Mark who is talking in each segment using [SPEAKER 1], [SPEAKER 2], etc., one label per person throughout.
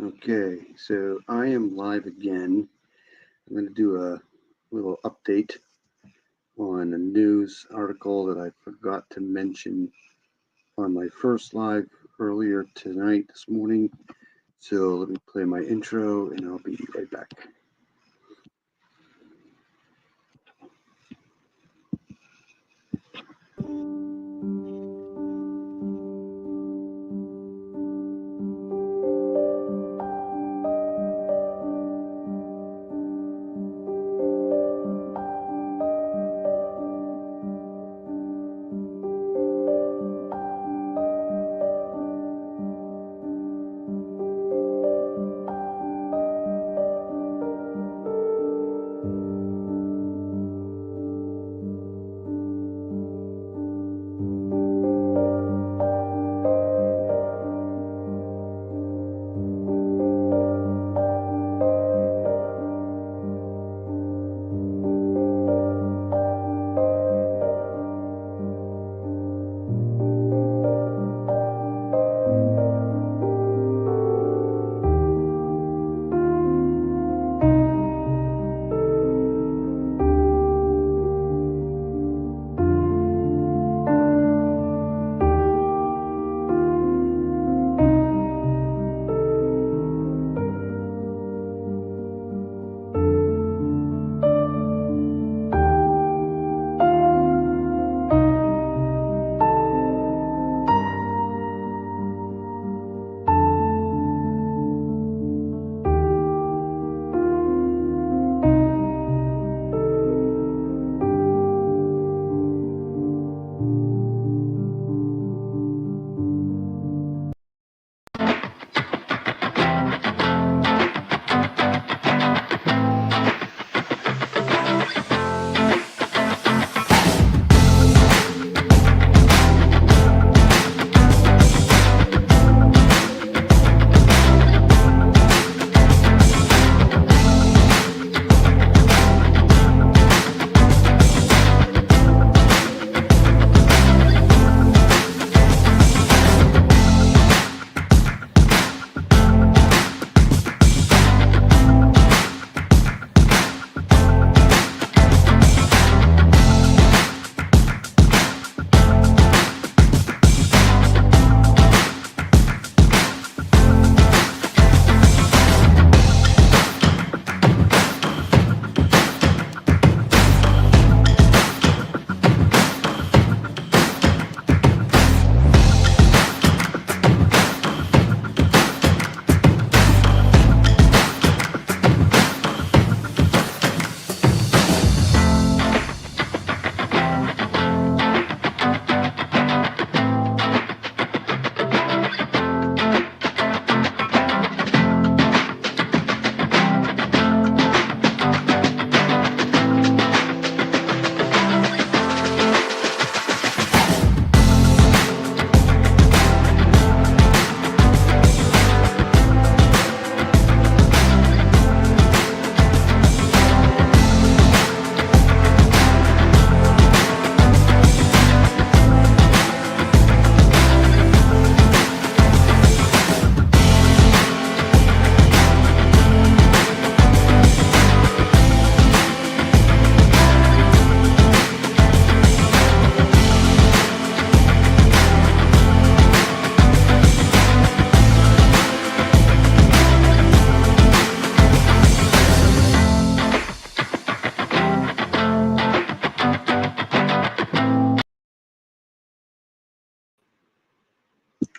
[SPEAKER 1] Okay, so I am live again. I'm going to do a little update on a news article that I forgot to mention on my first live earlier tonight, this morning. So let me play my intro and I'll be right back.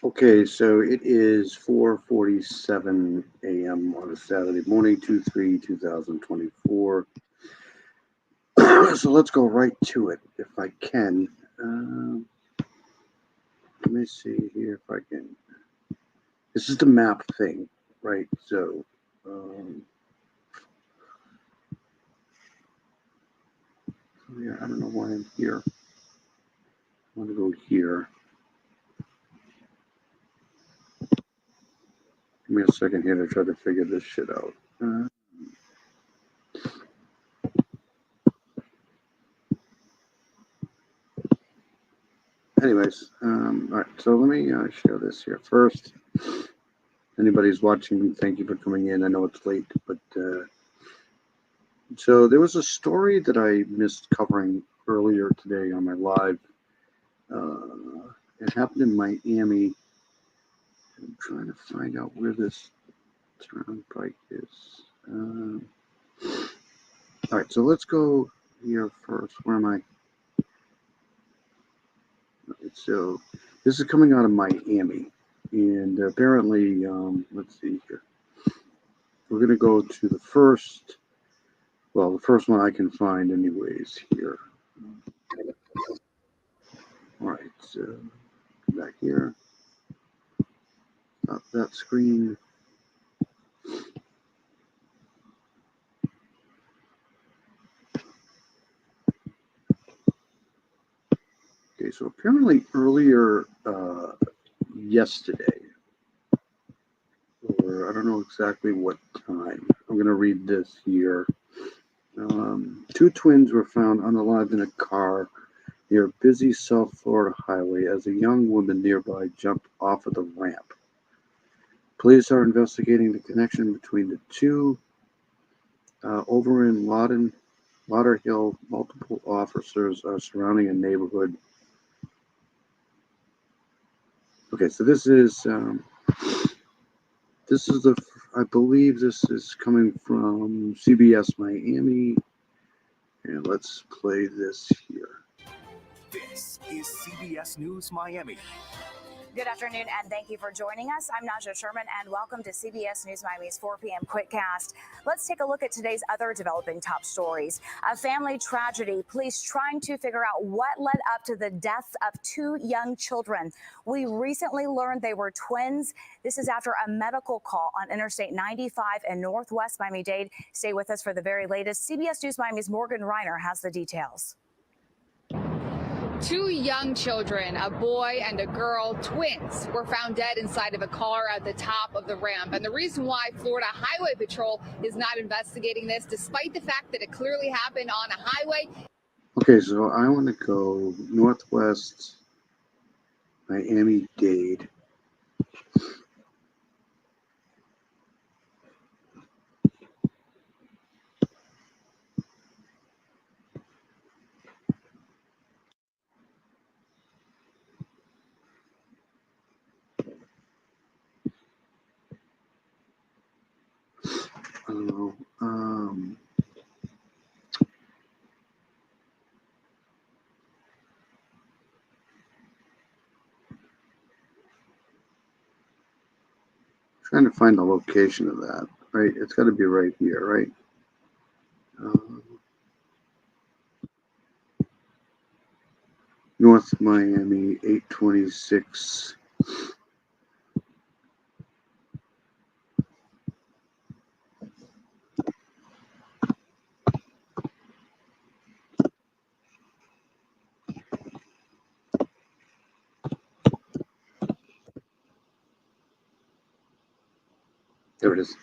[SPEAKER 1] Okay, so it is 4:47 a.m. on a Saturday morning, 2/3/2024. So let's go right to it if I can. Let me see here if I can. This is the map thing, right? So, yeah, I don't know why I'm here. I want to go here. Give me a second here to try to figure this shit out. Anyways, all right. So let me show this here first. anybody's watching, thank you for coming in. I know it's late, but so there was a story that I missed covering earlier today on my live. It happened in Miami. I'm trying to find out where this turnpike is. All right, so let's go here first. Where am I? So this is coming out of Miami, and apparently, let's see here. We're going to go to the first one I can find anyways here. All right, so back here. Stop that screen. Okay, so apparently earlier yesterday, or I don't know exactly what time. I'm going to read this here. Two twins were found unalive in a car near a busy South Florida highway as a young woman nearby jumped off of the ramp. Police are investigating the connection between the two. Over in Lauderhill, multiple officers are surrounding a neighborhood. Okay, so this is I believe this is coming from CBS Miami. And let's play this here.
[SPEAKER 2] This is CBS News Miami.
[SPEAKER 3] Good afternoon, and thank you for joining us. I'm Naja Sherman, and welcome to CBS News Miami's 4 p.m. Quickcast. Let's take a look at today's other developing top stories. A family tragedy, police trying to figure out what led up to the deaths of two young children. We recently learned they were twins. This is after a medical call on Interstate 95 in Northwest Miami-Dade. Stay with us for the very latest. CBS News Miami's Morgan Reiner has the details.
[SPEAKER 4] Two young children, a boy and a girl, twins, were found dead inside of a car at the top of the ramp. And the reason why Florida Highway Patrol is not investigating this, despite the fact that it clearly happened on a highway.
[SPEAKER 1] Okay, so I want to go Northwest Miami-Dade. I don't know. Trying to find the location of that. Right, it's got to be right here, right? North Miami, 826. There it is.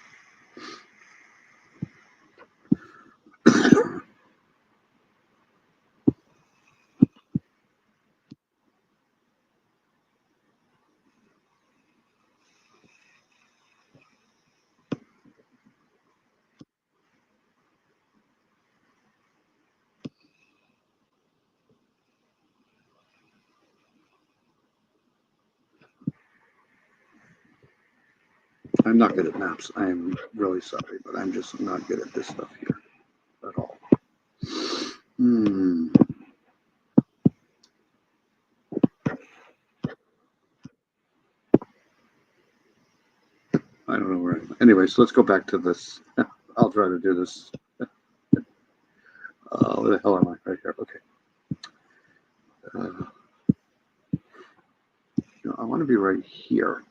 [SPEAKER 1] I'm not good at maps. I am really sorry, but I'm just not good at this stuff here at all. I don't know where. Anyway, so let's go back to this. I'll try to do this. Where the hell am I? Right here. Okay. I want to be right here.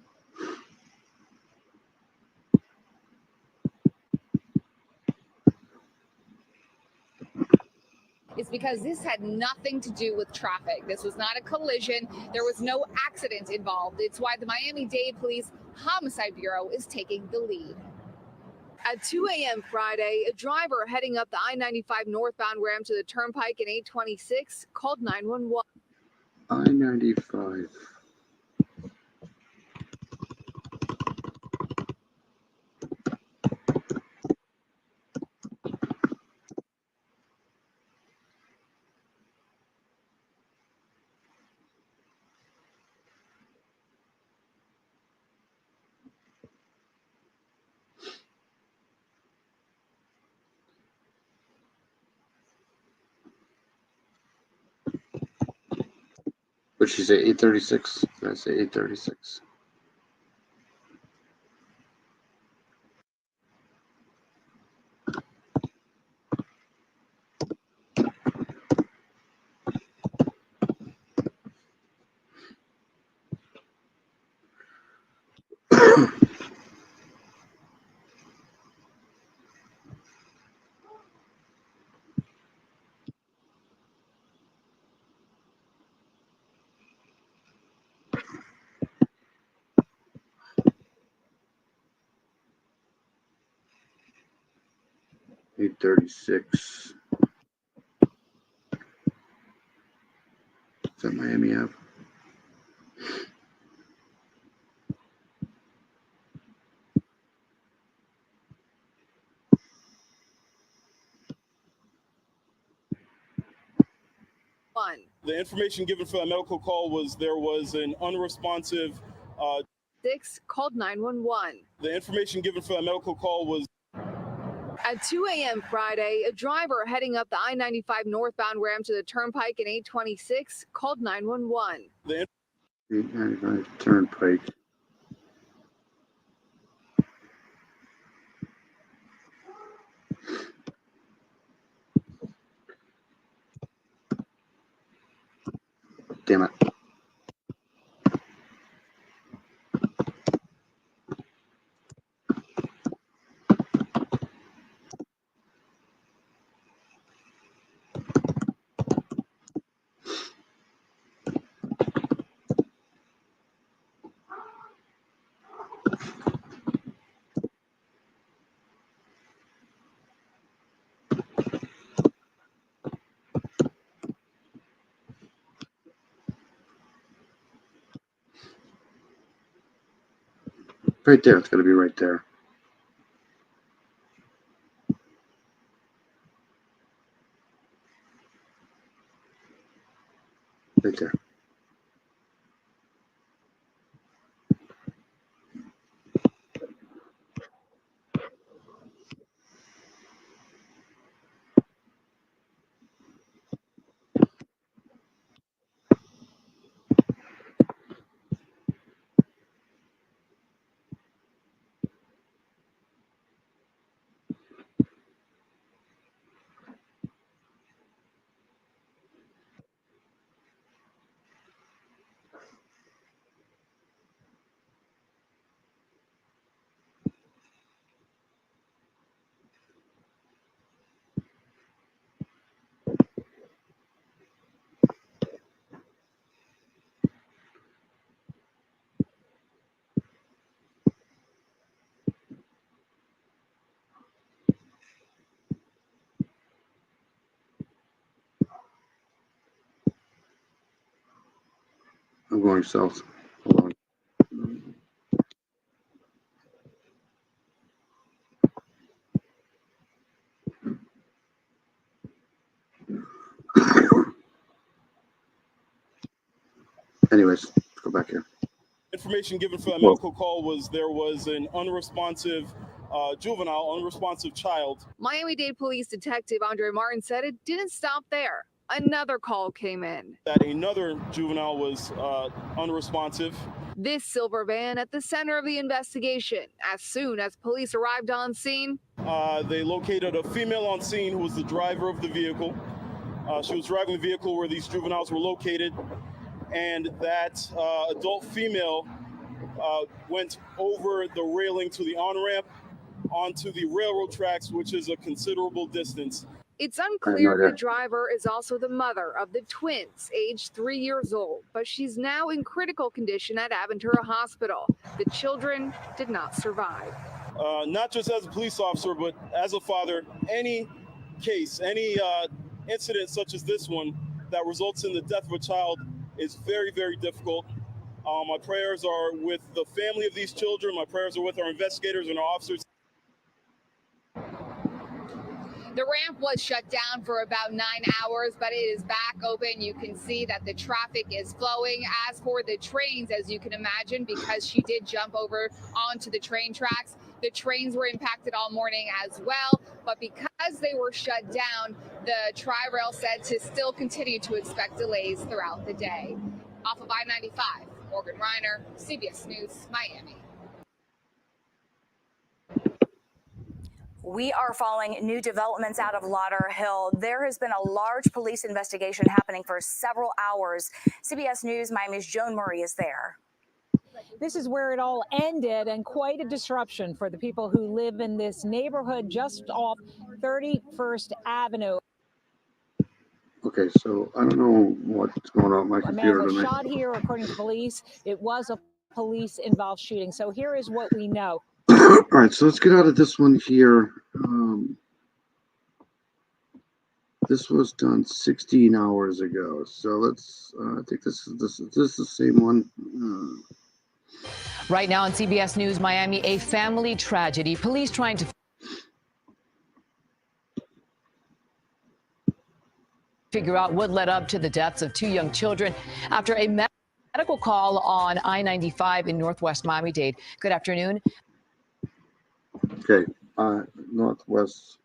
[SPEAKER 4] It's because this had nothing to do with traffic. This was not a collision. There was no accident involved. It's why the Miami-Dade Police Homicide Bureau is taking the lead. At 2 a.m. Friday, a driver heading up the I-95 northbound ramp to the Turnpike in 826 called 911.
[SPEAKER 1] I-95. What'd she say? 8:36. Did I say 8:36? $8:36. Is that Miami Ave?
[SPEAKER 5] The information given for that medical call was there was an unresponsive.
[SPEAKER 4] 6 called 911.
[SPEAKER 5] The information given for that medical call was
[SPEAKER 4] At 2 a.m. Friday, a driver heading up the I-95 northbound ramp to the Turnpike in 826 called 911.
[SPEAKER 1] 895 Turnpike. Damn it. Right there. It's got to be right there. Right there. I'm going south. Hold on. Anyways, let's go back here.
[SPEAKER 5] information given for that medical call was there was an unresponsive juvenile, unresponsive child.
[SPEAKER 4] Miami-Dade Police Detective Andre Martin said it didn't stop there. Another call came in.
[SPEAKER 5] That another juvenile was unresponsive.
[SPEAKER 4] This silver van at the center of the investigation. As soon as police arrived on scene,
[SPEAKER 5] They located a female on scene who was the driver of the vehicle. She was driving the vehicle where these juveniles were located, and that adult female went over the railing to the on-ramp onto the railroad tracks, which is a considerable distance.
[SPEAKER 4] it's unclear if the driver is also the mother of the twins, aged 3 years old, but she's now in critical condition at Aventura Hospital. The children did not survive.
[SPEAKER 5] Not just as a police officer, but as a father, any case, any incident such as this one that results in the death of a child is very, very difficult. My prayers are with the family of these children. My prayers are with our investigators and our officers.
[SPEAKER 4] The ramp was shut down for about 9 hours, but it is back open. You can see that the traffic is flowing. As for the trains, as you can imagine, because she did jump over onto the train tracks, the trains were impacted all morning as well. But because they were shut down, the Tri-Rail said to still continue to expect delays throughout the day. off of I-95. Morgan Reiner, CBS News, Miami.
[SPEAKER 3] We are following new developments out of Lauderhill. There has been a large police investigation happening for several hours. CBS News Miami's Joan Murray is there.
[SPEAKER 6] This is where it all ended, and quite a disruption for the people who live in this neighborhood just off 31st Avenue.
[SPEAKER 1] Okay, so I don't know what's going on with my
[SPEAKER 6] A man
[SPEAKER 1] computer
[SPEAKER 6] was
[SPEAKER 1] tonight.
[SPEAKER 6] shot here, according to police. It was a police-involved shooting. So here is what we know.
[SPEAKER 1] All right, so let's get out of this one here. This was done 16 hours ago. So let's. I think this is the same one.
[SPEAKER 7] Right now on CBS News Miami, a family tragedy. Police trying to figure out what led up to the deaths of two young children after a medical call on I-95 in Northwest Miami-Dade. Good afternoon.
[SPEAKER 1] Okay, Northwest.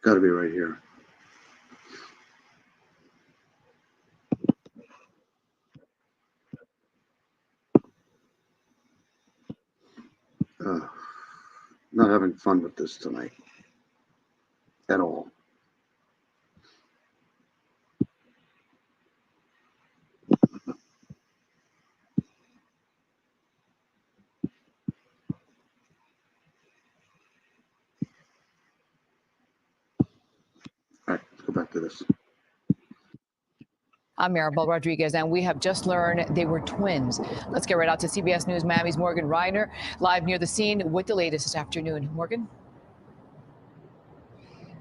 [SPEAKER 1] Got to be right here. Not having fun with this tonight at all. All right, let's go back to this.
[SPEAKER 7] I'm Maribel Rodriguez, and we have just learned they were twins. Let's get right out to CBS News Miami's Morgan Reiner, live near the scene with the latest this afternoon. Morgan?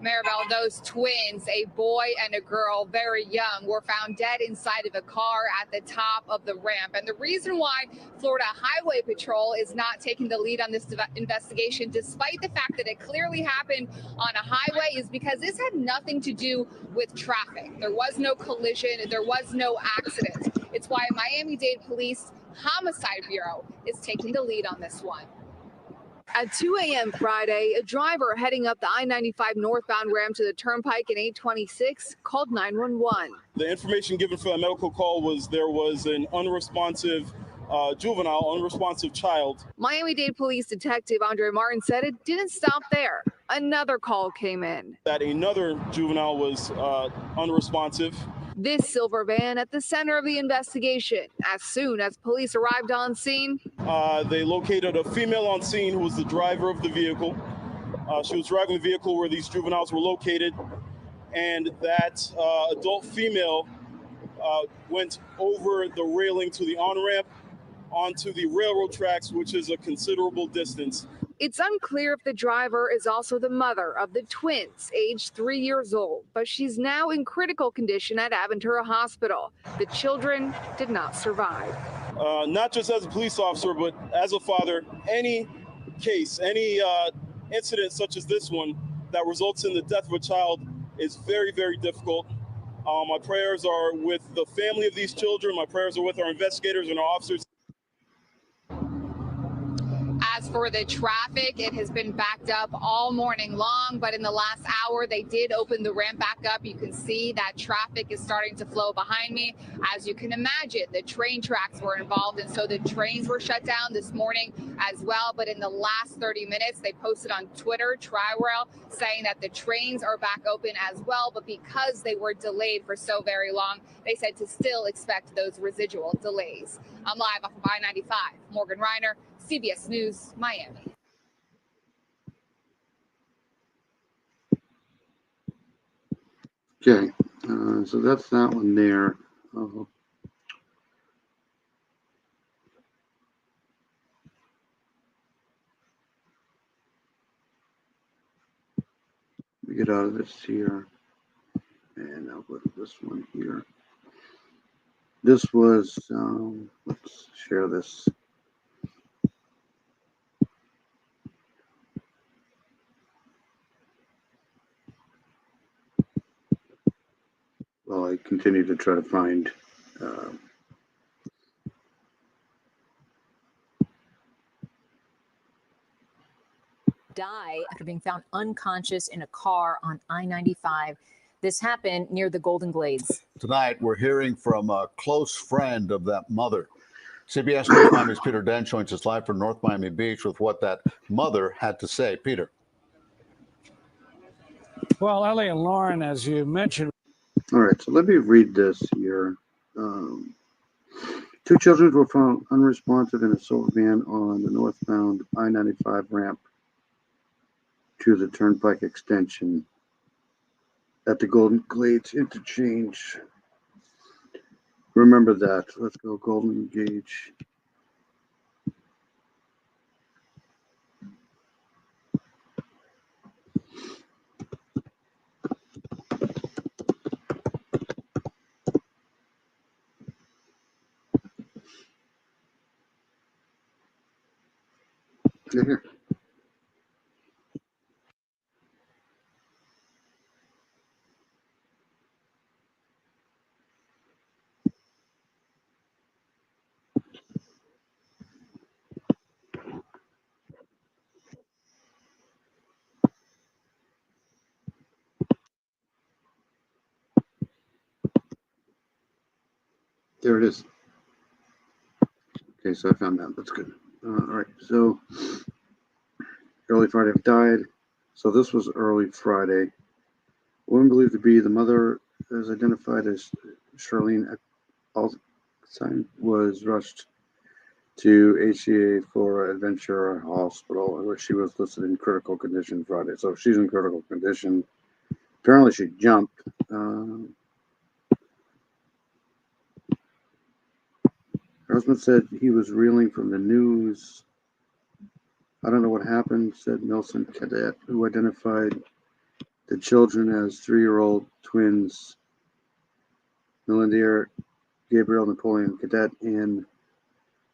[SPEAKER 4] Maribel, those twins, a boy and a girl, very young, were found dead inside of a car at the top of the ramp. And the reason why Florida Highway Patrol is not taking the lead on this investigation, despite the fact that it clearly happened on a highway, is because this had nothing to do with traffic. There was no collision. There was no accident. It's why Miami-Dade Police Homicide Bureau is taking the lead on this one. At 2 a.m. Friday, a driver heading up the I-95 northbound ramp to the Turnpike in 826 called 911.
[SPEAKER 5] The information given for a medical call was there was an unresponsive unresponsive child.
[SPEAKER 4] Miami-Dade Police Detective Andre Martin said it didn't stop there. Another call came in.
[SPEAKER 5] That another juvenile was unresponsive.
[SPEAKER 4] This silver van at the center of the investigation. As soon as police arrived on scene,
[SPEAKER 5] they located a female on scene who was the driver of the vehicle. She was driving the vehicle where these juveniles were located, and that adult female went over the railing to the on-ramp onto the railroad tracks, which is a considerable distance.
[SPEAKER 4] it's unclear if the driver is also the mother of the twins, aged 3 years old, but she's now in critical condition at Aventura Hospital. The children did not survive.
[SPEAKER 5] Not just as a police officer, but as a father, any case, any incident such as this one that results in the death of a child is very, very difficult. My prayers are with the family of these children. My prayers are with our investigators and our officers.
[SPEAKER 4] As for the traffic, it has been backed up all morning long, but in the last hour, they did open the ramp back up. You can see that traffic is starting to flow behind me. As you can imagine, the train tracks were involved, and so the trains were shut down this morning as well. But in the last 30 minutes, they posted on Twitter, Tri-Rail, saying that the trains are back open as well, but because they were delayed for so very long, they said to still expect those residual delays. I'm live off of I-95. Morgan Reiner, CBS News, Miami.
[SPEAKER 1] Okay, so that's that one there. We get out of this here, and I'll go to this one here. This was, let's share this. Well, I continue to try to find
[SPEAKER 8] die after being found unconscious in a car on I-95. This happened near the Golden Glades.
[SPEAKER 9] Tonight, we're hearing from a close friend of that mother. CBS News Miami's Peter Dent joins us live from North Miami Beach with what that mother had to say. Peter.
[SPEAKER 10] Well, Ellie and Lauren, as you mentioned.
[SPEAKER 1] All right, so let me read this here. 2 children were found unresponsive in a silver van on the northbound I-95 ramp to the Turnpike extension at the Golden Glades interchange. Remember that. Let's go Golden Gauge. Here. There it is. Okay, so I found that. That's good. All right, so early Friday died. So this was early Friday. Woman believed to be the mother is identified as Charlene Alzine was rushed to HCA for Adventure Hospital, where she was listed in critical condition Friday. So she's in critical condition. Apparently she jumped. Her husband said he was reeling from the news. I don't know what happened, said Nelson Cadet, who identified the children as 3-year-old twins, Melinda Gabriel Napoleon Cadet, and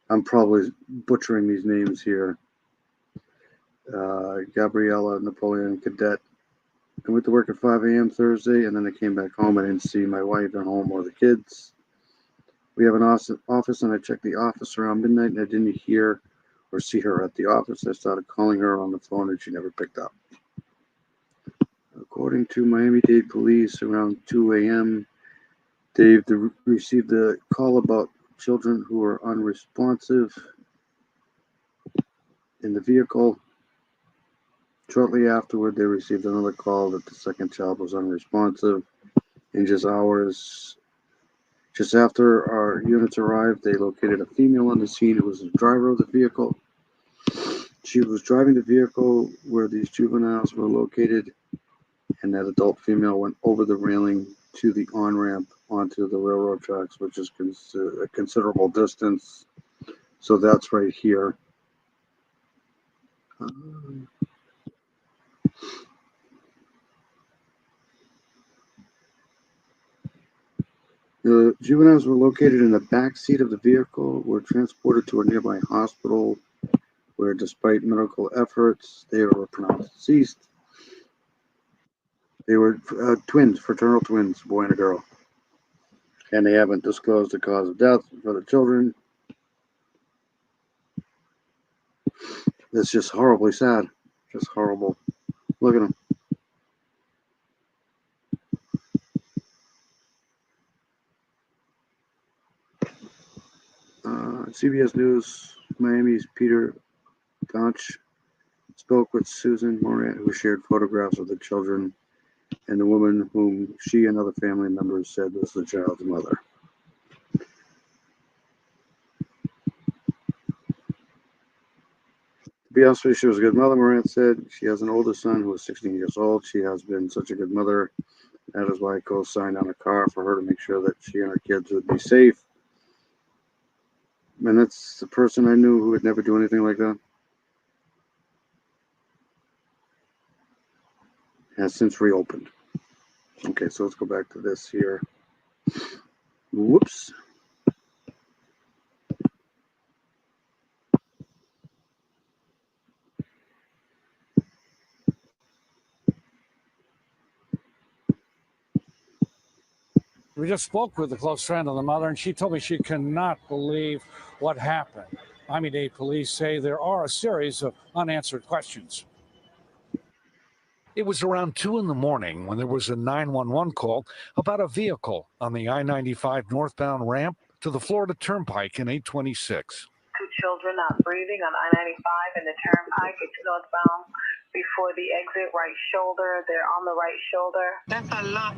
[SPEAKER 1] I'm probably butchering these names here, Gabriella Napoleon Cadet. I went to work at 5 a.m. Thursday, and then I came back home. I didn't see my wife at home or the kids. We have an office, and I checked the office around midnight, and I didn't hear or see her at the office. I started calling her on the phone, and she never picked up. According to Miami-Dade police, around 2 a.m., they received a call about children who were unresponsive in the vehicle. Shortly afterward, they received another call that the second child was unresponsive. In just hours, just after our units arrived, they located a female on the scene who was the driver of the vehicle. She was driving the vehicle where these juveniles were located, and that adult female went over the railing to the on-ramp onto the railroad tracks, which is a considerable distance. So that's right here. The juveniles were located in the back seat of the vehicle, were transported to a nearby hospital where, despite medical efforts, they were pronounced deceased. They were twins, fraternal twins, boy and a girl. And they haven't disclosed the cause of death for the children. It's just horribly sad. Just horrible. Look at him. CBS News Miami's Peter Donch spoke with Susan Morant, who shared photographs of the children and the woman whom she and other family members said was the child's mother. To be honest with you, she was a good mother, Morant said. She has an older son who is 16 years old. She has been such a good mother. That is why I co-signed on a car for her to make sure that she and her kids would be safe. And that's the person I knew who would never do anything like that. Has since reopened. Okay, so let's go back to this here. Whoops.
[SPEAKER 10] We just spoke with a close friend of the mother, and she told me she cannot believe what happened. Miami-Dade police say there are a series of unanswered questions.
[SPEAKER 11] It was around 2 in the morning when there was a 911 call about a vehicle on the I-95 northbound ramp to the Florida Turnpike in 826.
[SPEAKER 12] 2 children not breathing on I-95 and the Turnpike. It's northbound before the exit, right shoulder. They're on the right shoulder.
[SPEAKER 13] That's a lot.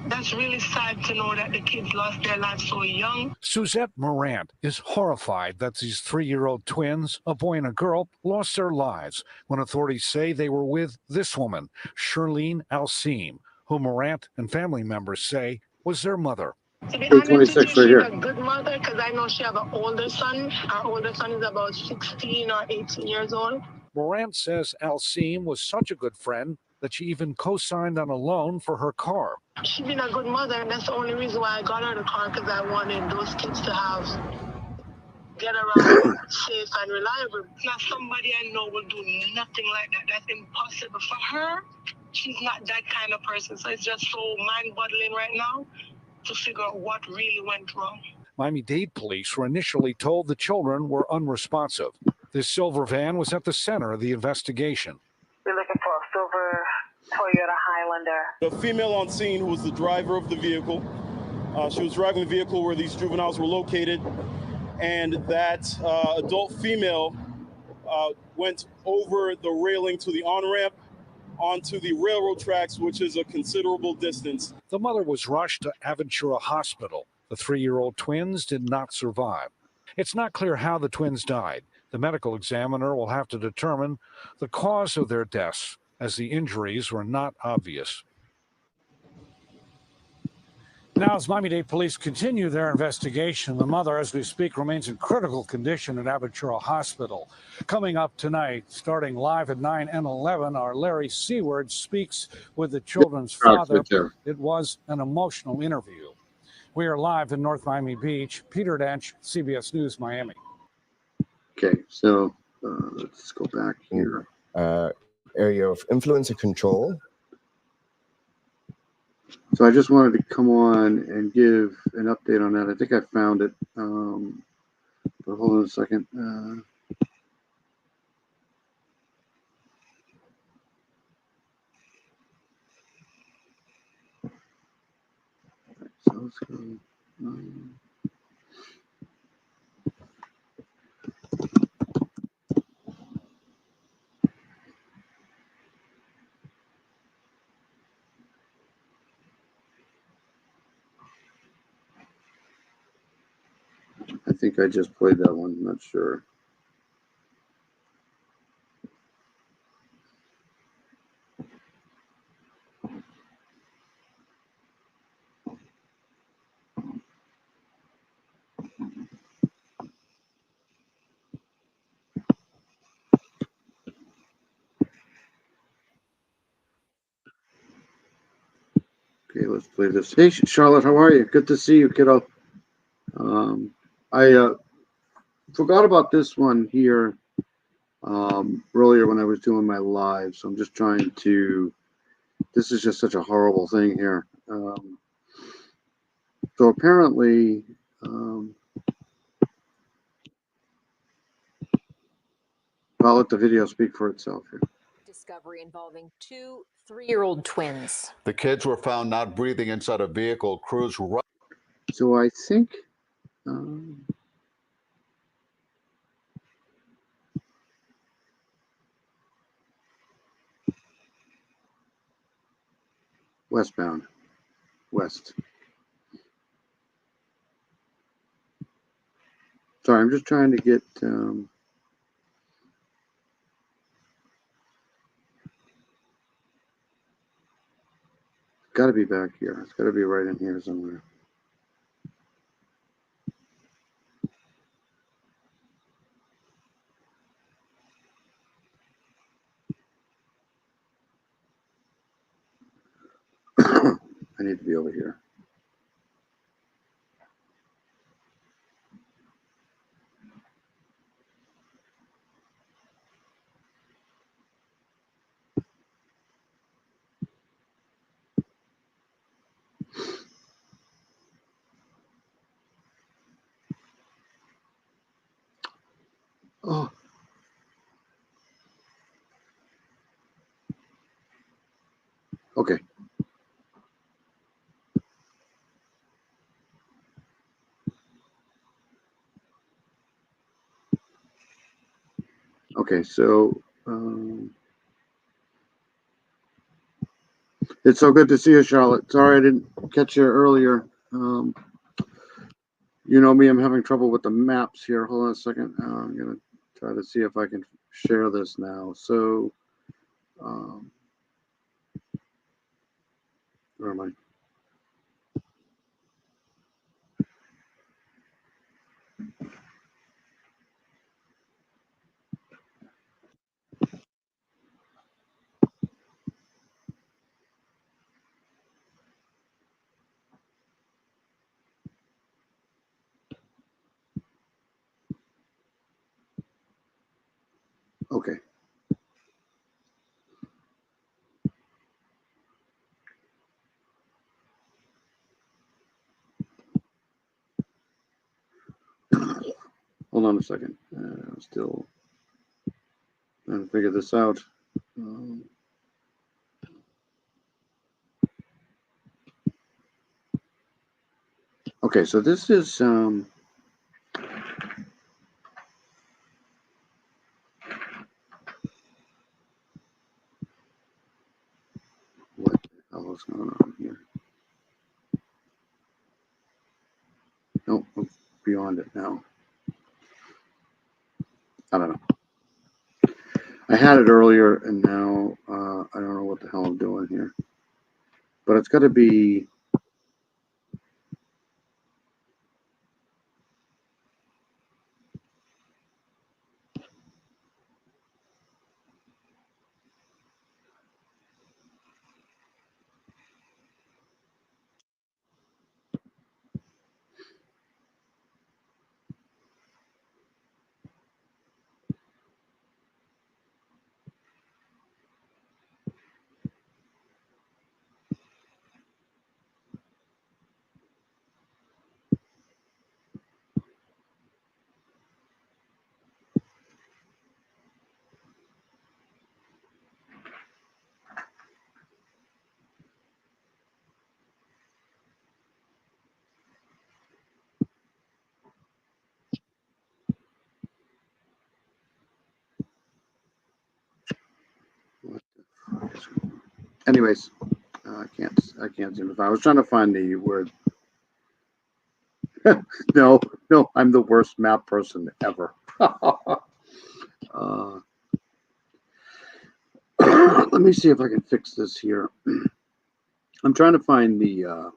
[SPEAKER 13] That's really sad to know that the kids lost their lives so young.
[SPEAKER 11] Suzette Morant is horrified that these 3-year-old twins, a boy and a girl, lost their lives when authorities say they were with this woman, Shirlene Alseem, who Morant and family members say was their mother.
[SPEAKER 13] To be honest with you, she's
[SPEAKER 1] right here.
[SPEAKER 13] a good mother because I know she have an older son. Our older son is about 16 or 18 years old.
[SPEAKER 11] Morant says Alseem was such a good friend that she even co-signed on a loan for her car.
[SPEAKER 13] She's been a good mother, and that's the only reason why I got her the car, because I wanted those kids to get around safe and reliable. Now, somebody I know will do nothing like that. That's impossible for her. She's not that kind of person, so it's just so mind-boggling right now to figure out what really went wrong.
[SPEAKER 11] Miami-Dade police were initially told the children were unresponsive. This silver van was at the center of the investigation.
[SPEAKER 12] We're looking for a silver Toyota Highlander.
[SPEAKER 5] The female on scene, who was the driver of the vehicle, she was driving the vehicle where these juveniles were located, and that adult female went over the railing to the on-ramp onto the railroad tracks, which is a considerable distance.
[SPEAKER 11] The mother was rushed to Aventura Hospital. The 3-year-old twins did not survive. It's not clear how the twins died. The medical examiner will have to determine the cause of their deaths, as the injuries were not obvious.
[SPEAKER 10] Now, as Miami-Dade police continue their investigation, the mother, as we speak, remains in critical condition at Aventura Hospital. Coming up tonight, starting live at 9 and 11, our Larry Seward speaks with the children's father. It was an emotional interview. We are live in North Miami Beach. Peter Dench, CBS News, Miami.
[SPEAKER 1] Okay, so let's go back here.
[SPEAKER 14] Area of influence and control.
[SPEAKER 1] So I just wanted to come on and give an update on that. I think I found it, but hold on a second. So let's go. I think I just played that one. I'm not sure. Okay, let's play this. Hey, Charlotte, how are you? Good to see you, kiddo. I forgot about this one here earlier when I was doing my live, so I'm just trying to. This is just such a horrible thing here. So apparently, I'll let the video speak for itself here.
[SPEAKER 8] Discovery involving two 3-year-old twins.
[SPEAKER 9] The kids were found not breathing inside a vehicle. Crews
[SPEAKER 1] So I think westbound, west. Sorry, I'm just trying to get. Got to be back here. It's got to be right in here somewhere. I need to be over here. Oh. Okay. Okay, so it's so good to see you, Charlotte. Sorry I didn't catch you earlier. You know me, I'm having trouble with the maps here. Hold on a second. I'm going to try to see if I can share this now. So, where am I? Okay. Hold on a second. I'm still trying to figure this out. Okay, so this is what the hell is going on here? Nope, I'm beyond it now. I don't know. I had it earlier, and now I don't know what the hell I'm doing here. But it's got to be. Anyways, I can't seem to find. I was trying to find the word. No, I'm the worst map person ever. Let me see if I can fix this here. I'm trying to find the.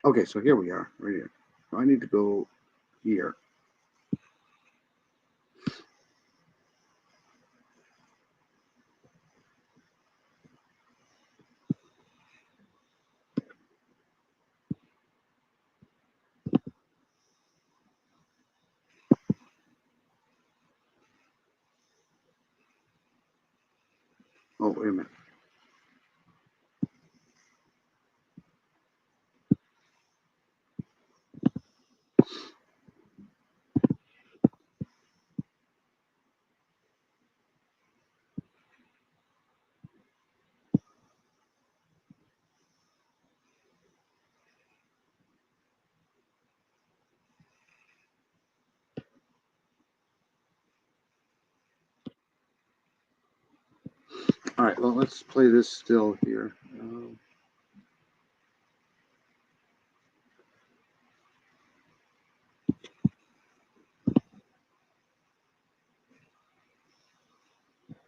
[SPEAKER 1] Okay, so here we are, right here. I need to go here. Oh, wait a minute. All right, well, let's play this still here.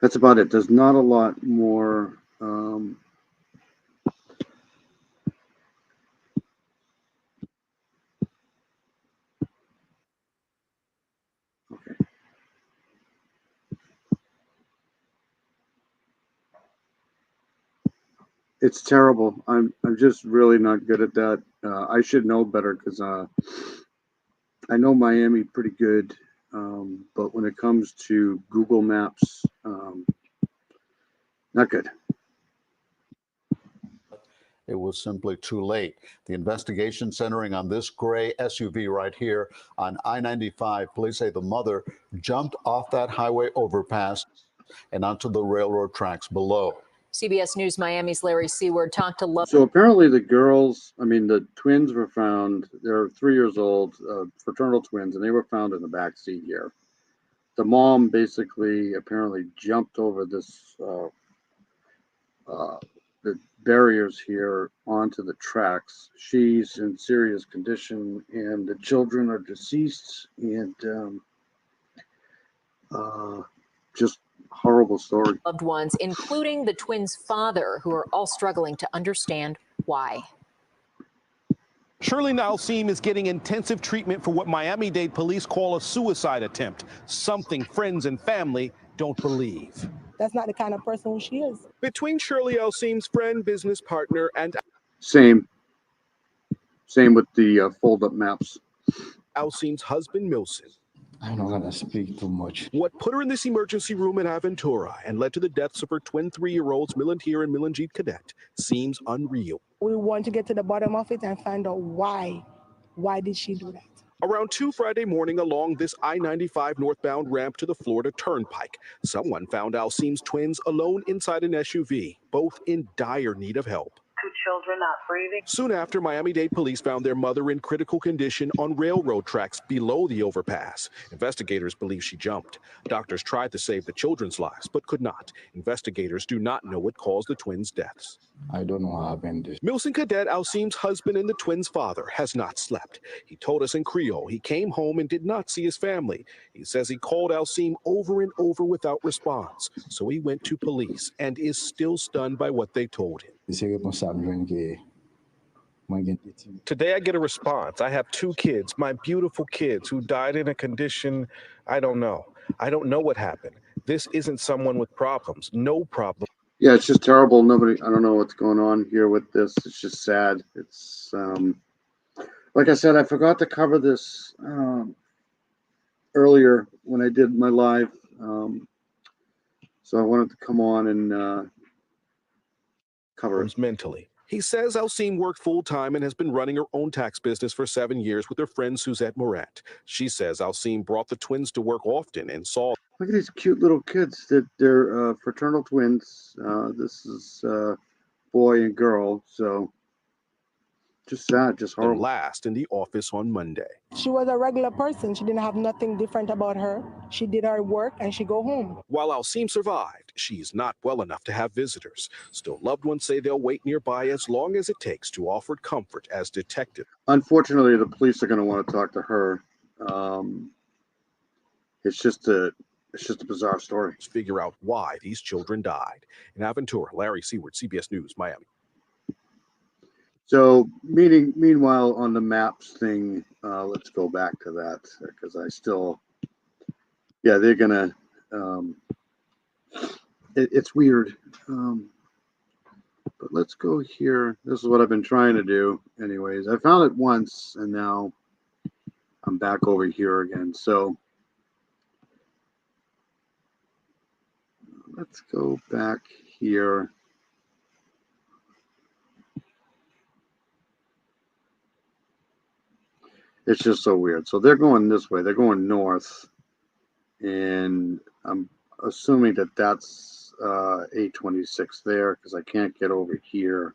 [SPEAKER 1] That's about it. There's not a lot more. Okay. It's terrible. I'm just really not good at that. I should know better because I know Miami pretty good, but when it comes to Google Maps, not good.
[SPEAKER 9] It was simply too late. The investigation centering on this gray SUV right here on I-95. Police say the mother jumped off that highway overpass and onto the railroad tracks below.
[SPEAKER 8] CBS News Miami's Larry Seward talked to Love.
[SPEAKER 1] So apparently the twins were found. They're 3 years old, fraternal twins, and they were found in the back seat here. The mom basically apparently jumped over the barriers here onto the tracks. She's in serious condition, and the children are deceased, and just horrible story.
[SPEAKER 8] Loved ones, including the twins' father, who are all struggling to understand why.
[SPEAKER 15] Shirley Nalseem is getting intensive treatment for what Miami-Dade police call a suicide attempt, something friends and family don't believe.
[SPEAKER 16] That's not the kind of person who she is.
[SPEAKER 15] Between Shirley Nalseem's friend, business partner, and
[SPEAKER 1] Same with the fold-up maps.
[SPEAKER 15] Nalseem's husband, Milson.
[SPEAKER 17] I'm not gonna speak too much.
[SPEAKER 15] What put her in this emergency room at Aventura and led to the deaths of her twin 3-year-olds, Milantir and Milanjit Cadet, seems unreal.
[SPEAKER 16] We want to get to the bottom of it and find out why. Why did she do that?
[SPEAKER 15] Around 2 Friday morning along this I-95 northbound ramp to the Florida Turnpike, someone found Alseem's twins alone inside an SUV, both in dire need of help.
[SPEAKER 12] 2 children not breathing.
[SPEAKER 15] Soon after, Miami-Dade police found their mother in critical condition on railroad tracks below the overpass. Investigators believe she jumped. Doctors tried to save the children's lives, but could not. Investigators do not know what caused the twins' deaths.
[SPEAKER 17] I don't know what happened.
[SPEAKER 15] Milson Cadet, Alseem's husband and the twins' father, has not slept. He told us in Creole he came home and did not see his family. He says he called Alseem over and over without response. So he went to police and is still stunned by what they told him.
[SPEAKER 18] Today I get a response. I have 2 kids, my beautiful kids, who died in a condition I don't know. I don't know what happened. This isn't someone with problems. No problem.
[SPEAKER 1] Yeah, it's just terrible. I don't know what's going on here with this. It's just sad. It's like I said, I forgot to cover this earlier when I did my live. So I wanted to come on and cover it.
[SPEAKER 15] Mentally. He says Alseem worked full-time and has been running her own tax business for 7 years with her friend Suzette Morat. She says Alseem brought the twins to work often and saw.
[SPEAKER 1] Look at these cute little kids. They're fraternal twins. This is boy and girl. So just sad, just horrible.
[SPEAKER 15] Last in the office on Monday.
[SPEAKER 16] She was a regular person. She didn't have nothing different about her. She did her work and she go home.
[SPEAKER 15] While Alseem survived, she's not well enough to have visitors. Still, loved ones say they'll wait nearby as long as it takes to offer comfort as detective.
[SPEAKER 1] Unfortunately, the police are going to want to talk to her. It's just a bizarre story.
[SPEAKER 15] Figure out why these children died. In Aventura, Larry Seward, CBS News, Miami.
[SPEAKER 1] So, meanwhile, on the maps thing, let's go back to that because they're gonna. It's weird, but let's go here. This is what I've been trying to do, anyways. I found it once, and now I'm back over here again. So let's go back here. It's just so weird. So they're going this way. They're going north. And I'm assuming that that's 826 there because I can't get over here.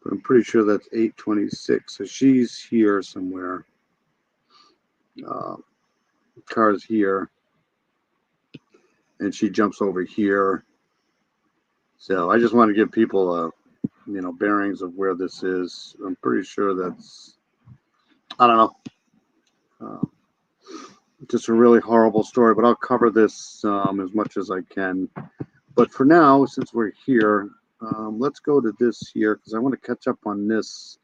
[SPEAKER 1] but I'm pretty sure that's 826. So she's here somewhere. Car's here, and she jumps over here. So I just want to give people bearings of where this is. I'm pretty sure that's, I don't know, just a really horrible story, but I'll cover this as much as I can. But for now, since we're here, let's go to this here because I want to catch up on this.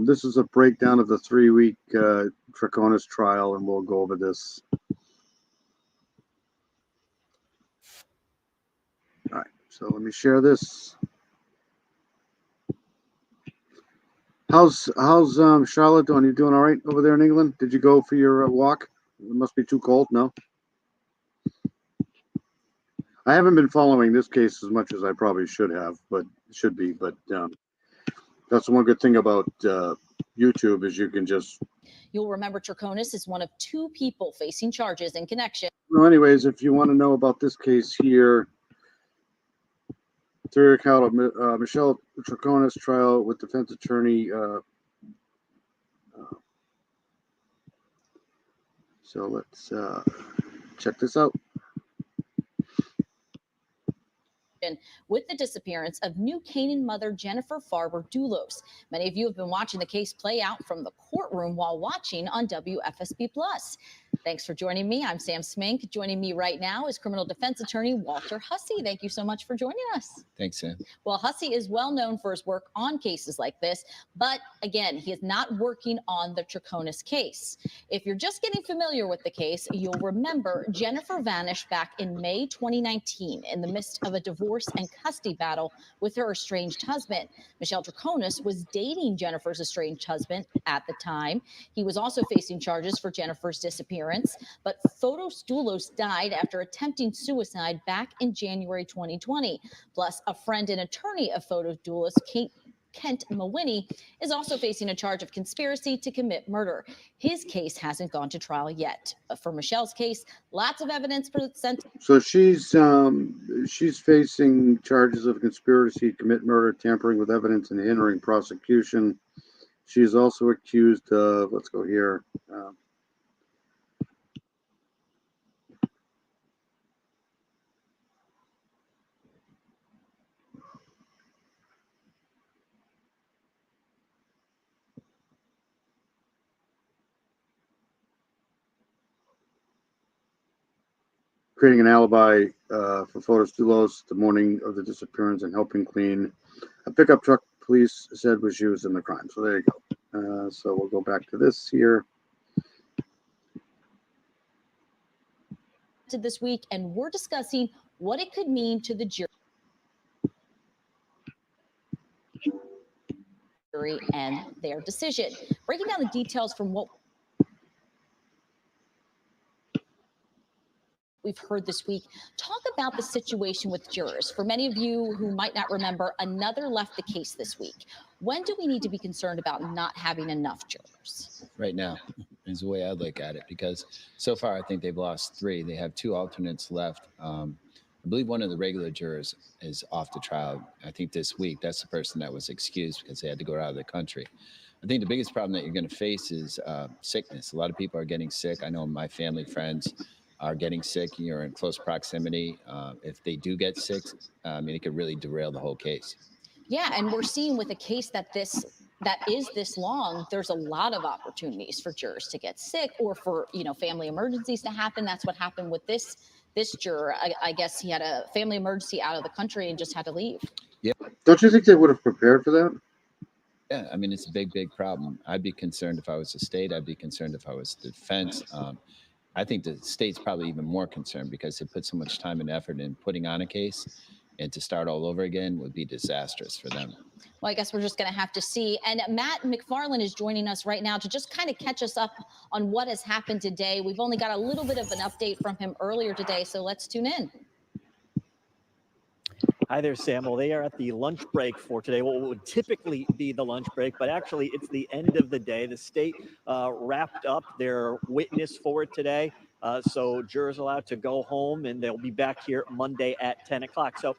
[SPEAKER 1] This is a breakdown of the 3-week Troconis trial, and we'll go over this. All right, so let me share this. How's Charlotte doing? You doing all right over there in England? Did you go for your walk? It must be too cold, no? I haven't been following this case as much as I probably should have, but that's one good thing about YouTube is you can just.
[SPEAKER 19] You'll remember Troconis is one of 2 people facing charges in connection.
[SPEAKER 1] Well, anyways, if you want to know about this case here, 3rd account of Michelle Troconis trial with defense attorney. So let's check this out.
[SPEAKER 19] With the disappearance of New Canaan mother Jennifer Farber Doulos. Many of you have been watching the case play out from the courtroom while watching on WFSB Plus. Thanks for joining me. I'm Sam Smink. Joining me right now is criminal defense attorney Walter Hussey. Thank you so much for joining us.
[SPEAKER 20] Thanks, Sam.
[SPEAKER 19] Well, Hussey is well known for his work on cases like this, but again, he is not working on the Troconis case. If you're just getting familiar with the case, you'll remember Jennifer vanished back in May 2019 in the midst of a divorce and custody battle with her estranged husband. Michelle Troconis was dating Jennifer's estranged husband at the time. He was also facing charges for Jennifer's disappearance, but Fotis Doulos died after attempting suicide back in January 2020. Plus, a friend and attorney of Fotis Doulos, Kent Mawhinney, is also facing a charge of conspiracy to commit murder. His case hasn't gone to trial yet. But for Michelle's case, lots of evidence presented.
[SPEAKER 1] So she's facing charges of conspiracy to commit murder, tampering with evidence, and hindering prosecution. She's also accused of, let's go here. Creating an alibi for Fotis Doulos the morning of the disappearance and helping clean a pickup truck police said was used in the crime. So there you go. So we'll go back to this here.
[SPEAKER 19] This week, and we're discussing what it could mean to the jury and their decision. Breaking down the details from what we've heard this week, talk about the situation with jurors. For many of you who might not remember, another left the case this week. When do we need to be concerned about not having enough jurors?
[SPEAKER 20] Right now is the way I look at it, because so far I think they've lost 3. They have 2 alternates left. I believe one of the regular jurors is off the trial. I think this week, that's the person that was excused because they had to go out of the country. I think the biggest problem that you're going to face is sickness. A lot of people are getting sick. I know my family, friends are getting sick. You're in close proximity. If they do get sick, it could really derail the whole case.
[SPEAKER 19] Yeah, and we're seeing with a case that is this long, there's a lot of opportunities for jurors to get sick or for family emergencies to happen. That's what happened with this juror. I guess he had a family emergency out of the country and just had to leave.
[SPEAKER 20] Yeah.
[SPEAKER 1] Don't you think they would have prepared for that?
[SPEAKER 20] Yeah, it's a big problem. I'd be concerned if I was the state. I'd be concerned if I was the defense. I think the state's probably even more concerned because they put so much time and effort in putting on a case, and to start all over again would be disastrous for them.
[SPEAKER 19] Well, I guess we're just going to have to see. And Matt McFarland is joining us right now to just kind of catch us up on what has happened today. We've only got a little bit of an update from him earlier today, so let's tune in.
[SPEAKER 21] Hi there, Sam. Well, they are at the lunch break for today. What would typically be the lunch break, but actually it's the end of the day. The state wrapped up their witness for it today. So jurors are allowed to go home, and they'll be back here Monday at 10 o'clock. So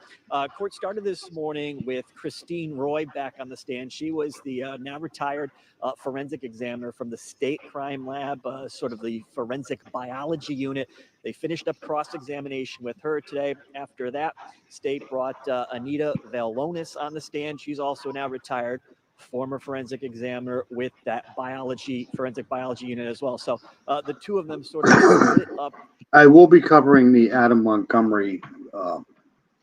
[SPEAKER 21] court started this morning with Christine Roy back on the stand. She was the now retired forensic examiner from the State Crime Lab, sort of the forensic biology unit. They finished up cross-examination with her today. After that, State brought Anita Velonis on the stand. She's also now retired, former forensic examiner with that forensic biology unit as well. So the two of them sort of split up.
[SPEAKER 1] I will be covering the Adam Montgomery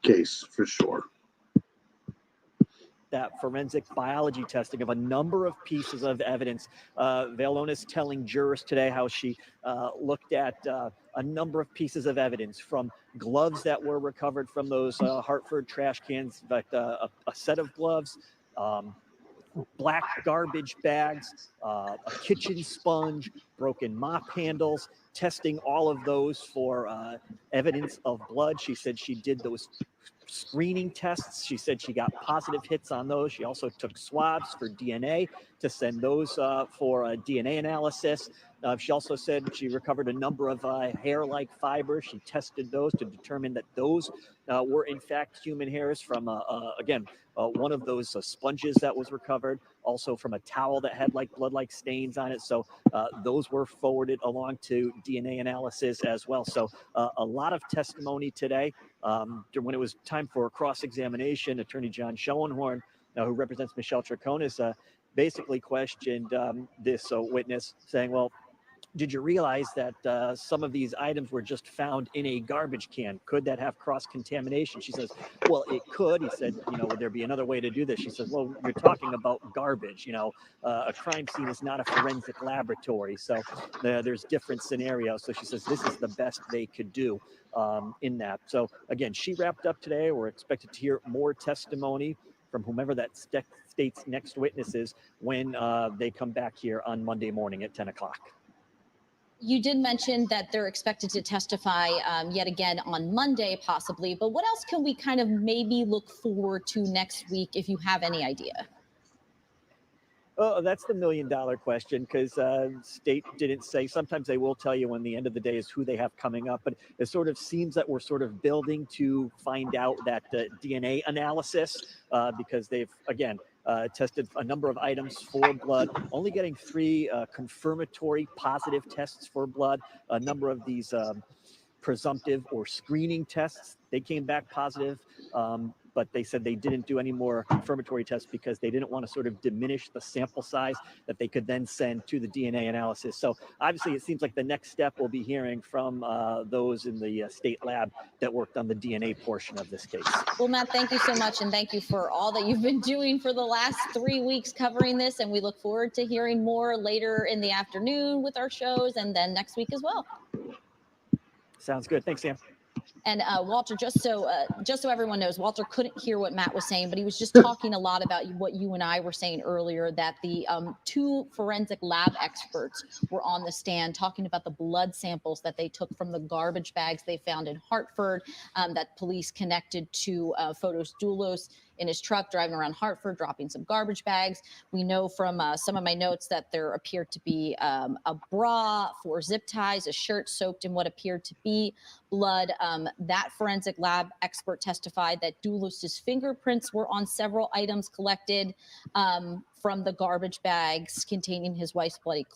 [SPEAKER 1] case for sure.
[SPEAKER 21] That forensic biology testing of a number of pieces of evidence. Velonis telling jurors today how she looked at a number of pieces of evidence, from gloves that were recovered from those Hartford trash cans, in fact, a set of gloves, black garbage bags, a kitchen sponge, broken mop handles, testing all of those for evidence of blood. She said she did those screening tests. She said she got positive hits on those. She also took swabs for DNA to send those for DNA analysis. She also said she recovered a number of hair-like fibers. She tested those to determine that those were in fact human hairs from, again, one of those sponges that was recovered, also from a towel that had like blood-like stains on it. So those were forwarded along to DNA analysis as well. So a lot of testimony today. When it was time for cross-examination, Attorney John Schoenhorn, who represents Michelle Troconis, basically questioned this witness, saying, well, did you realize that some of these items were just found in a garbage can? Could that have cross-contamination? She says, well, it could. He said, would there be another way to do this? She says, well, you're talking about garbage. A crime scene is not a forensic laboratory. So there's different scenarios. So she says, this is the best they could do in that. So again, she wrapped up today. We're expected to hear more testimony from whomever that state's next witness is when they come back here on Monday morning at 10 o'clock.
[SPEAKER 19] You did mention that they're expected to testify yet again on Monday, possibly. But what else can we kind of maybe look forward to next week, if you have any idea?
[SPEAKER 21] Oh, that's the $1 million question, because state didn't say. Sometimes they will tell you when the end of the day is who they have coming up. But it sort of seems that we're sort of building to find out that DNA analysis, because they've, again, tested a number of items for blood, only getting 3 confirmatory positive tests for blood. A number of these presumptive or screening tests, they came back positive. But they said they didn't do any more confirmatory tests because they didn't want to sort of diminish the sample size that they could then send to the DNA analysis. So obviously it seems like the next step we'll be hearing from those in the state lab that worked on the DNA portion of this case.
[SPEAKER 19] Well, Matt, thank you so much. And thank you for all that you've been doing for the last 3 weeks covering this. And we look forward to hearing more later in the afternoon with our shows, and then next week as well.
[SPEAKER 21] Sounds good. Thanks, Sam.
[SPEAKER 19] And Walter, just so everyone knows, Walter couldn't hear what Matt was saying, but he was just talking a lot about what you and I were saying earlier, that the 2 forensic lab experts were on the stand talking about the blood samples that they took from the garbage bags they found in Hartford, that police connected to Fotis Doulos in his truck driving around Hartford, dropping some garbage bags. We know from some of my notes that there appeared to be a bra, 4 zip ties, a shirt soaked in what appeared to be blood. That forensic lab expert testified that Doulos's fingerprints were on several items collected from the garbage bags containing his wife's bloody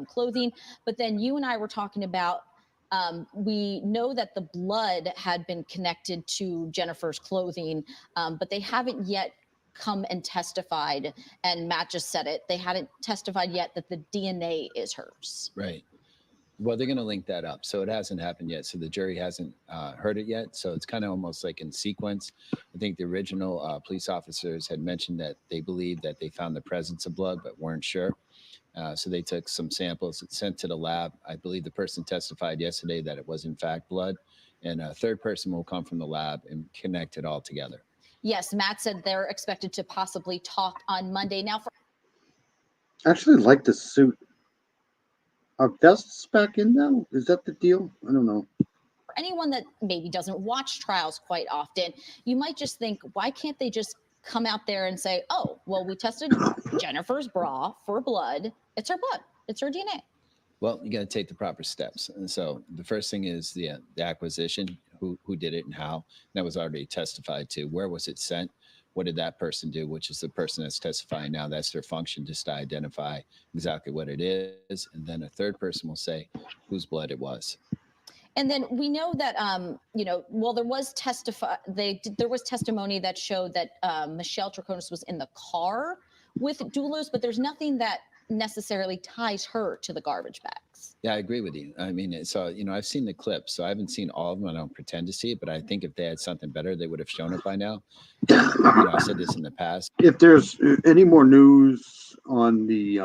[SPEAKER 19] clothing. But then you and I were talking about, we know that the blood had been connected to Jennifer's clothing, but they haven't yet come and testified. And Matt just said it. They hadn't testified yet that the DNA is hers.
[SPEAKER 20] Right. Well, they're going to link that up. So it hasn't happened yet. So the jury hasn't heard it yet. So it's kind of almost like in sequence. I think the original police officers had mentioned that they believed that they found the presence of blood, but weren't sure. So they took some samples sent to the lab. I believe the person testified yesterday that it was in fact blood. And a third person will come from the lab and connect it all together.
[SPEAKER 19] Yes, Matt said they're expected to possibly talk on Monday. Now,
[SPEAKER 1] I actually like the suit. Are vests back in now? Is that the deal? I don't know.
[SPEAKER 19] for anyone that maybe doesn't watch trials quite often, you might just think, why can't they just come out there and say, oh, well, we tested Jennifer's bra for blood. It's her blood. It's her DNA.
[SPEAKER 20] Well, you got to take the proper steps. And so the first thing is the acquisition, who did it and how. That was already testified to. Where was it sent? What did that person do? Which is the person that's testifying now. That's their function, just to identify exactly what it is. And then a third person will say whose blood it was.
[SPEAKER 19] And then we know that, well, there was testimony that showed that Michelle Troconis was in the car with Doulos, but there's nothing that necessarily ties her to the garbage bags.
[SPEAKER 20] Yeah, I agree with you. I mean, so, I've seen the clips, so I haven't seen all of them. I don't pretend to see it, but I think if they had something better, they would have shown it by now. I said this in the past.
[SPEAKER 1] If there's any more news on the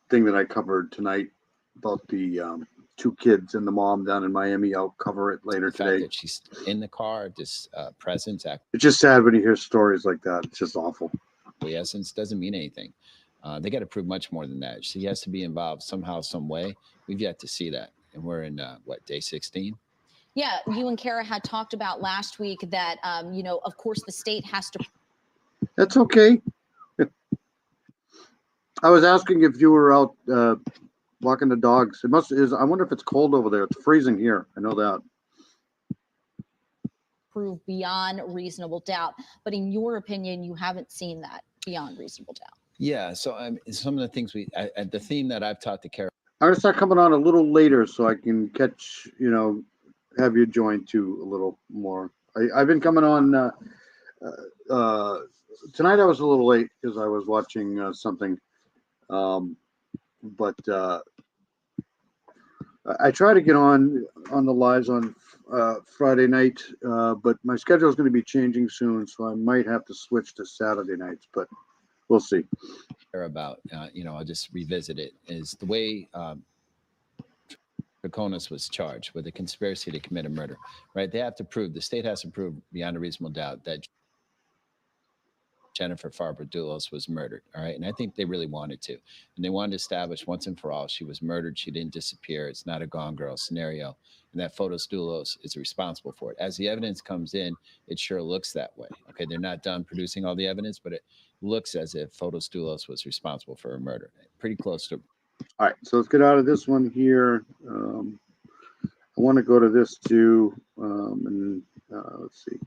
[SPEAKER 1] thing that I covered tonight about the 2 kids and the mom down in Miami, I'll cover it later today.
[SPEAKER 20] That she's in the car, just present.
[SPEAKER 1] It's just sad when you hear stories like that. It's just awful.
[SPEAKER 20] Essence doesn't mean anything. They got to prove much more than that. She has to be involved somehow, some way. We've yet to see that. And we're in, day 16?
[SPEAKER 19] Yeah, you and Kara had talked about last week that, of course, the state has to.
[SPEAKER 1] That's okay. I was asking if you were out walking the dogs. I wonder if it's cold over there. It's freezing here. I know that.
[SPEAKER 19] Prove beyond reasonable doubt. But in your opinion, you haven't seen that beyond reasonable doubt.
[SPEAKER 20] Yeah. So some of the things the theme that I've taught to Kara.
[SPEAKER 1] I'm going to start coming on a little later so I can catch, have you join too a little more. I've been coming on tonight. I was a little late because I was watching something. But I try to get on the lives on Friday night, but my schedule is going to be changing soon, so I might have to switch to Saturday nights, but we'll see.
[SPEAKER 20] About, I'll just revisit it, is the way Troconis was charged with a conspiracy to commit a murder, right? The state has to prove beyond a reasonable doubt that Jennifer Farber-Doulos was murdered. All right. And I think they really wanted to. And they wanted to establish once and for all she was murdered. She didn't disappear. It's not a Gone Girl scenario. And that Fotis Doulos is responsible for it. As the evidence comes in, it sure looks that way. Okay. They're not done producing all the evidence, but it looks as if Fotis Doulos was responsible for a murder. Pretty close to.
[SPEAKER 1] All right. So let's get out of this one here. I want to go to this too. Let's see.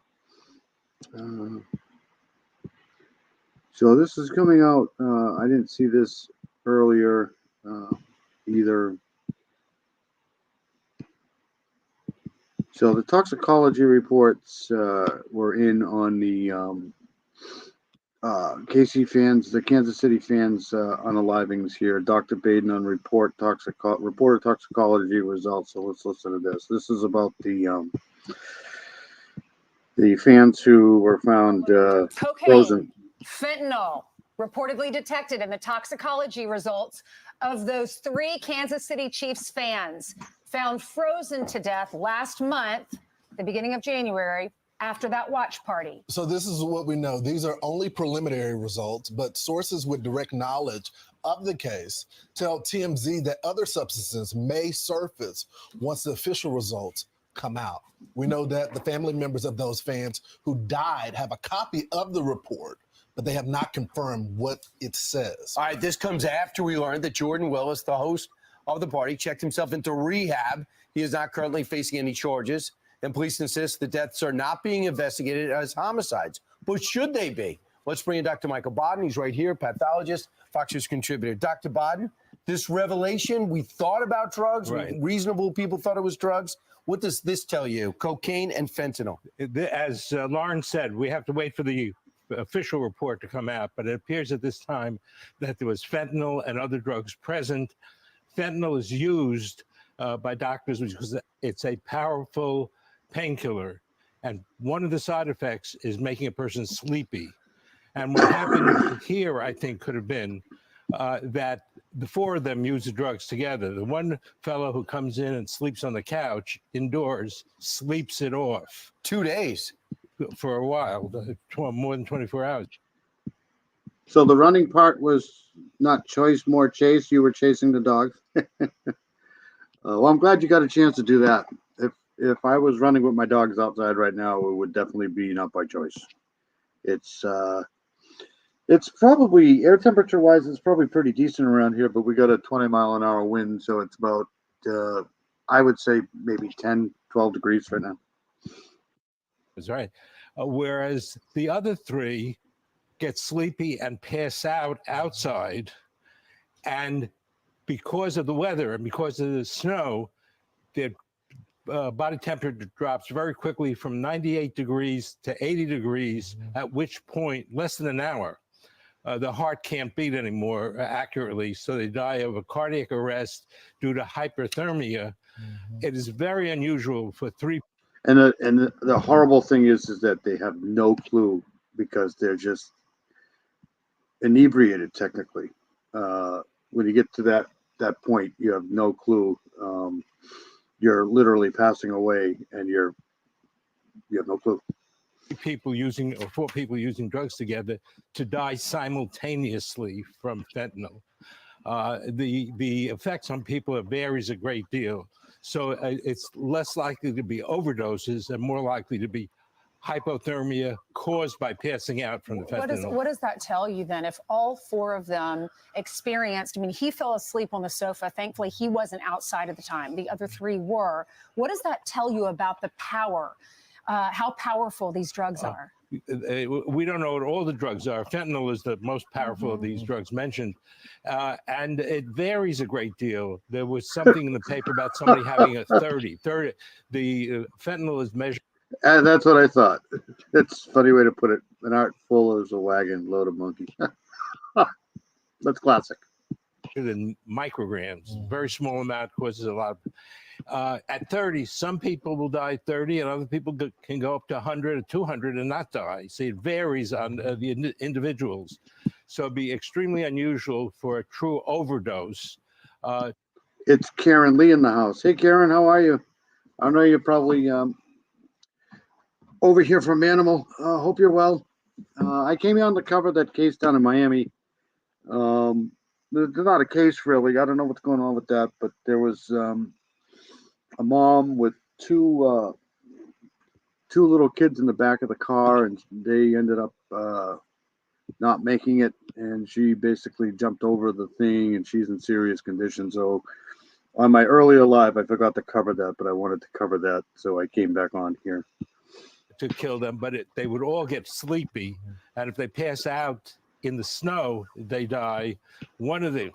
[SPEAKER 1] So this is coming out. I didn't see this earlier either. So the toxicology reports were in on the KC fans, the Kansas City fans unalivings here. Dr. Baden on reported toxicology results. So let's listen to this. This is about the fans who were found frozen.
[SPEAKER 2] Fentanyl reportedly detected in the toxicology results of those 3 Kansas City Chiefs fans found frozen to death last month, the beginning of January, after that watch party.
[SPEAKER 22] So this is what we know. These are only preliminary results, but sources with direct knowledge of the case tell TMZ that other substances may surface once the official results come out. We know that the family members of those fans who died have a copy of the report, but they have not confirmed what it says.
[SPEAKER 23] All right, this comes after we learned that Jordan Willis, the host of the party, checked himself into rehab. He is not currently facing any charges, and police insist the deaths are not being investigated as homicides. But should they be? Let's bring in Dr. Michael Baden. He's right here, pathologist, Fox News contributor. Dr. Baden, this revelation, we thought about drugs,
[SPEAKER 24] right.
[SPEAKER 23] Reasonable people thought it was drugs. What does this tell you? Cocaine and fentanyl.
[SPEAKER 24] As Lauren said, we have to wait for the official report to come out, but it appears at this time that there was fentanyl and other drugs present. Fentanyl is used by doctors because it's a powerful painkiller, and one of the side effects is making a person sleepy. And what happened here, I think, could have been that the 4 of them used the drugs together. The one fellow who comes in and sleeps on the couch indoors sleeps it off.
[SPEAKER 23] 2 days.
[SPEAKER 24] For a while, more than 24 hours.
[SPEAKER 1] So the running part was not choice, more chase. You were chasing the dogs. Well, I'm glad you got a chance to do that. If I was running with my dogs outside right now, it would definitely be not by choice. It's It's probably air temperature wise, it's probably pretty decent around here, but we got a 20-mile-an-hour wind, so it's about I would say maybe 10, 12 degrees right now.
[SPEAKER 24] That's right. Whereas the other three get sleepy and pass out outside, and because of the weather and because of the snow, their body temperature drops very quickly from 98 degrees to 80 degrees, at which point, less than an hour, the heart can't beat anymore accurately, so they die of a cardiac arrest due to hyperthermia. It is very unusual for three.
[SPEAKER 1] And the horrible thing is that they have no clue because they're just inebriated technically. When you get to that point, you have no clue. You're literally passing away, and you have no clue.
[SPEAKER 24] Four people using drugs together to die simultaneously from fentanyl. The effects on people varies a great deal. So it's less likely to be overdoses and more likely to be hypothermia caused by passing out from the fentanyl.
[SPEAKER 2] What does that tell you then? If all four of them experienced, I mean, he fell asleep on the sofa. Thankfully, he wasn't outside at the time. The other three were. What does that tell you about the power, how powerful these drugs are?
[SPEAKER 24] We don't know what all the drugs are. Fentanyl is the most powerful of these drugs mentioned. And it varies a great deal. There was something in the paper about somebody having a 30. The fentanyl is measured.
[SPEAKER 1] And that's what I thought. It's a funny way to put it. An art full is a wagon load of monkeys. That's classic.
[SPEAKER 24] In micrograms, very small amount causes a lot of. At 30, some people will die at 30, and other people can go up to 100 or 200 and not die. See, it varies on the individuals. So it'd be extremely unusual for a true overdose.
[SPEAKER 1] It's Karen Lee in the house. Hey, Karen, how are you? I know you're probably over here from Animal. Hope you're well. I came here on to cover that case down in Miami. There's not a case really. I don't know what's going on with that, but there was a mom with two little kids in the back of the car, and they ended up not making it, and she basically jumped over the thing, and she's in serious condition. So on my earlier live, I forgot to cover that, but I wanted to cover that, so I came back on here.
[SPEAKER 24] To kill them, but they would all get sleepy, and if they pass out in the snow, they die. One of the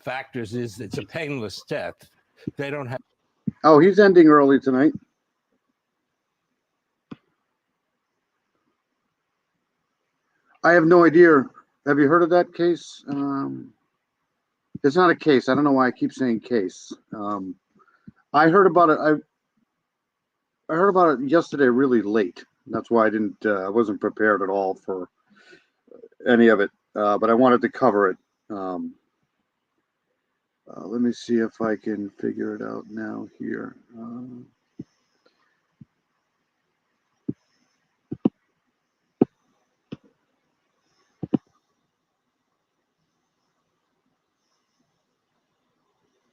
[SPEAKER 24] factors is it's a painless death. They don't have.
[SPEAKER 1] Oh, he's ending early tonight. I have no idea. Have you heard of that case? It's not a case. I don't know why I keep saying case. I heard about it. I heard about it yesterday really late. That's why I wasn't prepared at all for any of it. But I wanted to cover it. Let me see if I can figure it out now here.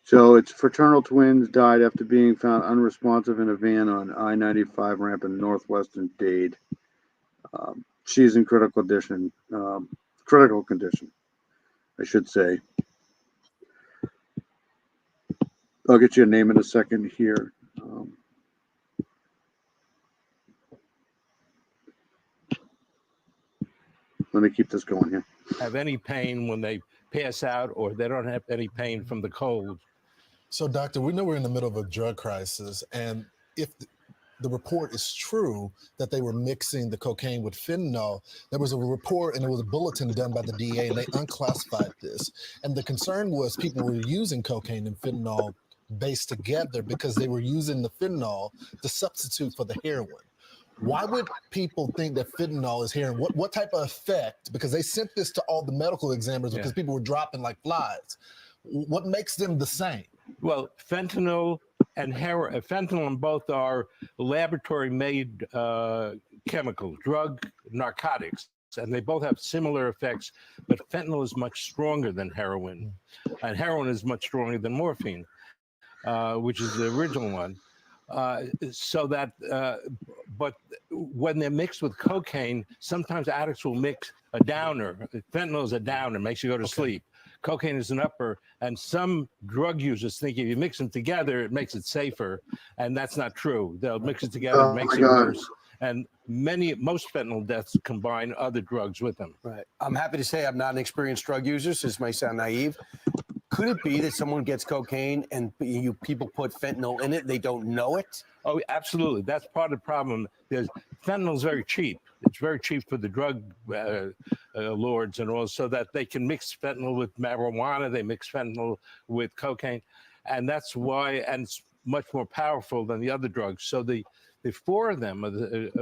[SPEAKER 1] So it's fraternal twins died after being found unresponsive in a van on I-95 ramp in northwestern Dade. She's in critical condition, I should say. I'll get you a name in a second here. Let me keep this going here.
[SPEAKER 24] Have any pain when they pass out, or they don't have any pain from the cold.
[SPEAKER 22] So, Doctor, we know we're in the middle of a drug crisis, and if the report is true that they were mixing the cocaine with fentanyl, there was a report and there was a bulletin done by the DA, and they unclassified this. And the concern was people were using cocaine and fentanyl based together because they were using the fentanyl to substitute for the heroin. Why would people think that fentanyl is heroin? What type of effect? Because they sent this to all the medical examiners because people were dropping like flies. What makes them the same?
[SPEAKER 24] Well, fentanyl and heroin, fentanyl and both are laboratory-made chemicals, narcotics, and they both have similar effects. But fentanyl is much stronger than heroin, and heroin is much stronger than morphine, which is the original one. so that, but when they're mixed with cocaine, sometimes addicts will mix a downer. Fentanyl is a downer, makes you go to sleep. Cocaine is an upper, and some drug users think if you mix them together, it makes it safer, and that's not true. They'll mix it together, it makes it worse. And most fentanyl deaths combine other drugs with them.
[SPEAKER 23] Right. I'm happy to say I'm not an experienced drug user, so this might sound naive. Could it be that someone gets cocaine and people put fentanyl in it, they don't know it?
[SPEAKER 24] Oh, absolutely. That's part of the problem. Fentanyl is very cheap. It's very cheap for the drug lords and all, so that they can mix fentanyl with marijuana. They mix fentanyl with cocaine. And that's why, and it's much more powerful than the other drugs. So the four of them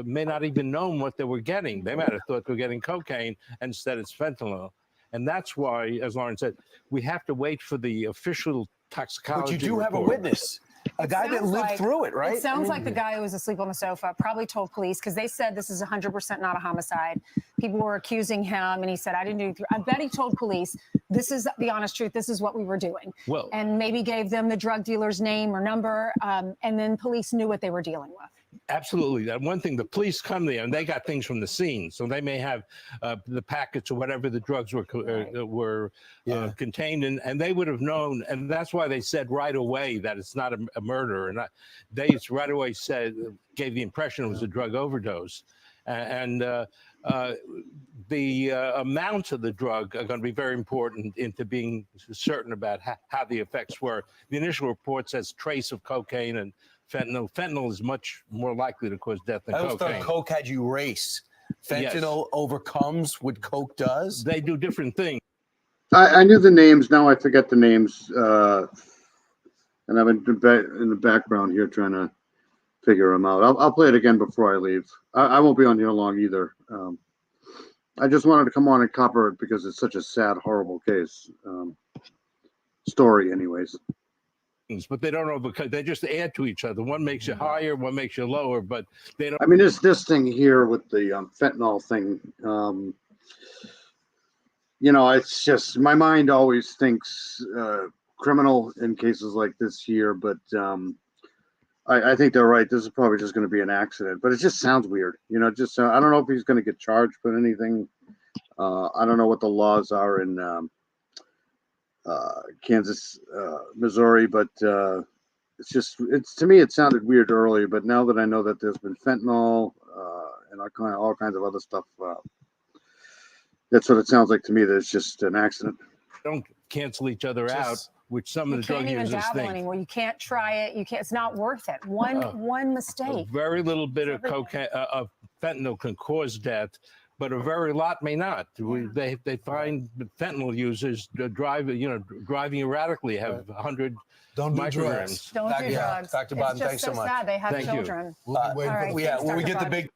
[SPEAKER 24] may not even know what they were getting. They might have thought they were getting cocaine, and instead it's fentanyl. And that's why, as Lauren said, we have to wait for the official toxicology
[SPEAKER 23] But you do have a witness, a guy that lived through it, right?
[SPEAKER 2] It sounds like the guy who was asleep on the sofa probably told police, because they said this is 100% not a homicide. People were accusing him, and he said, I didn't do it. I bet he told police, this is the honest truth. This is what we were doing.
[SPEAKER 24] Well,
[SPEAKER 2] and maybe gave them the drug dealer's name or number, and then police knew what they were dealing with.
[SPEAKER 24] Absolutely. That one thing, the police come there and they got things from the scene, so they may have the packets or whatever the drugs were contained in, and they would have known. And that's why they said right away that it's not a murder, and they right away gave the impression it was a drug overdose, and the amounts of the drug are going to be very important into being certain about how the effects were. The initial report says trace of cocaine and fentanyl. Fentanyl is much more likely to cause death than
[SPEAKER 23] I always
[SPEAKER 24] cocaine.
[SPEAKER 23] thought coke had you race. Fentanyl overcomes what coke does.
[SPEAKER 24] They do different things.
[SPEAKER 1] I knew the names. Now I forget the names. And I'm in the background here trying to figure them out. I'll play it again before I leave. I won't be on here long either. I just wanted to come on and cover it because it's such a sad, horrible case. Story, anyways.
[SPEAKER 24] But they don't know, because they just add to each other. One makes you higher, one makes you lower, but they don't.
[SPEAKER 1] I mean, this thing here with the fentanyl thing, it's just, my mind always thinks criminal in cases like this here, but I think they're right. This is probably just going to be an accident, but it just sounds weird. I don't know if he's going to get charged for anything. I don't know what the laws are in Kansas, Missouri, but it's to me, it sounded weird earlier, but now that I know that there's been fentanyl and all kinds of other stuff, that's what it sounds like to me, that it's just an accident.
[SPEAKER 24] Don't cancel each other out, which some of the drug users
[SPEAKER 2] dabble
[SPEAKER 24] think.
[SPEAKER 2] anymore. You can't try it. You can't. It's not worth it. One mistake.
[SPEAKER 24] A very little bit of cocaine, of fentanyl can cause death, but a very lot may not. They find fentanyl users driving erratically have 100
[SPEAKER 22] Don't do
[SPEAKER 24] micrograms.
[SPEAKER 22] drugs.
[SPEAKER 2] Don't do drugs.
[SPEAKER 23] Dr. Biden,
[SPEAKER 2] it's just
[SPEAKER 23] thanks
[SPEAKER 2] so
[SPEAKER 23] so much.
[SPEAKER 2] sad. They have
[SPEAKER 24] Thank you.
[SPEAKER 2] children.
[SPEAKER 22] We'll be waiting
[SPEAKER 2] All
[SPEAKER 22] for
[SPEAKER 2] right,
[SPEAKER 22] the
[SPEAKER 2] thanks,
[SPEAKER 23] when we
[SPEAKER 2] Dr.
[SPEAKER 23] get the
[SPEAKER 2] Biden.
[SPEAKER 23] big.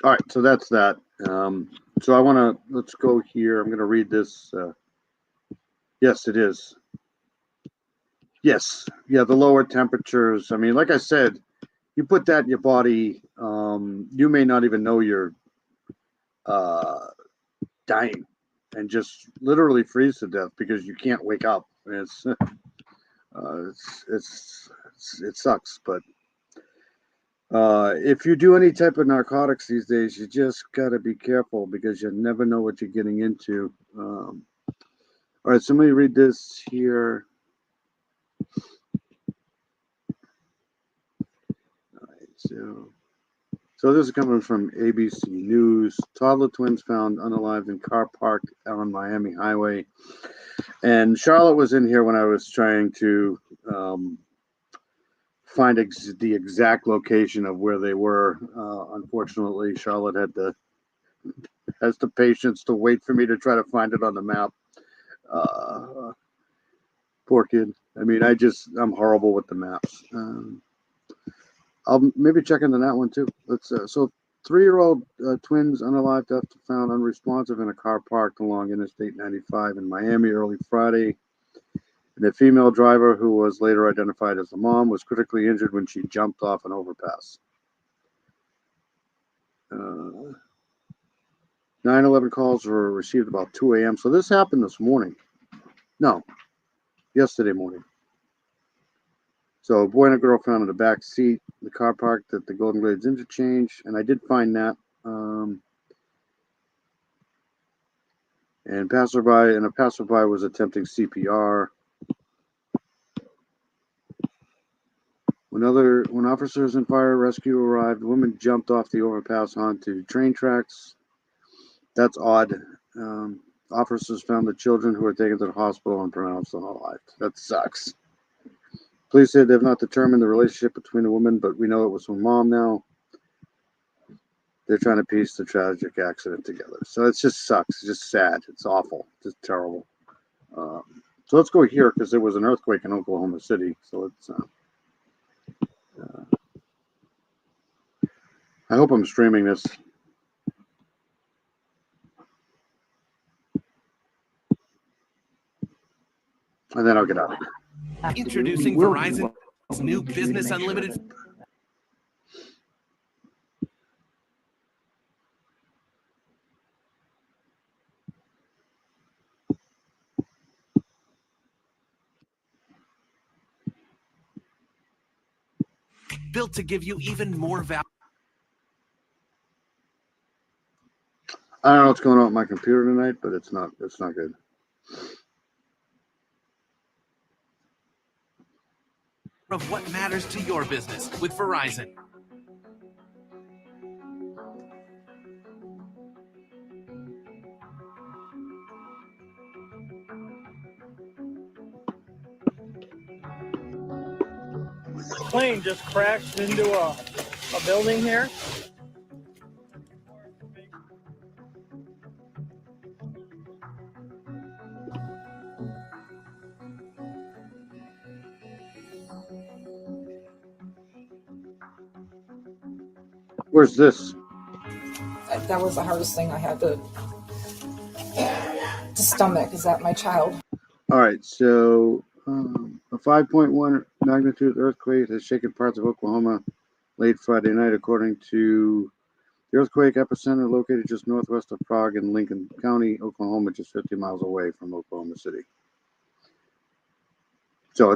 [SPEAKER 1] All right, so that's that. So let's go here. I'm going to read this. Yes, it is. Yes. Yeah, the lower temperatures. I mean, like I said, you put that in your body, you may not even know you're dying and just literally freeze to death because you can't wake up. It sucks, but if you do any type of narcotics these days, you just got to be careful because you never know what you're getting into. All right, so let me read this here. All right, so this is coming from ABC News. Toddler twins found unalived in car parked on Miami Highway. And Charlotte was in here when I was trying to find the exact location of where they were. Unfortunately, Charlotte has the patience to wait for me to try to find it on the map. Poor kid. I mean, I'm horrible with the maps. I'll maybe check into that one too. So 3-year-old twins unalived after found unresponsive in a car parked along Interstate 95 in Miami early Friday. And the female driver, who was later identified as the mom, was critically injured when she jumped off an overpass. 911 calls were received about 2 a.m. So this happened this morning. No, yesterday morning. So a boy and a girl found in the back seat, the car parked at the Golden Glades interchange, and I did find that. And a passerby was attempting CPR. When officers and fire rescue arrived, the woman jumped off the overpass onto train tracks. That's odd. Officers found the children who were taken to the hospital and pronounced unalive. That sucks. Police said they have not determined the relationship between the women, but we know it was her mom now. They're trying to piece the tragic accident together. So it just sucks. It's just sad. It's awful. Just terrible. So let's go here because there was an earthquake in Oklahoma City. So let's. I hope I'm streaming this. And then I'll get out of here.
[SPEAKER 3] Introducing Verizon's new Business Unlimited. Built to give you even more value.
[SPEAKER 1] I don't know what's going on with my computer tonight, but it's not good.
[SPEAKER 3] Of what matters to your business with Verizon.
[SPEAKER 4] Plane just crashed into a building here.
[SPEAKER 1] Where's this?
[SPEAKER 6] That was the hardest thing I had to stomach, is that my child.
[SPEAKER 1] All right, so a 5.1 magnitude earthquake has shaken parts of Oklahoma late Friday night, according to the earthquake epicenter located just northwest of Prague in Lincoln County, Oklahoma, just 50 miles away from Oklahoma City. So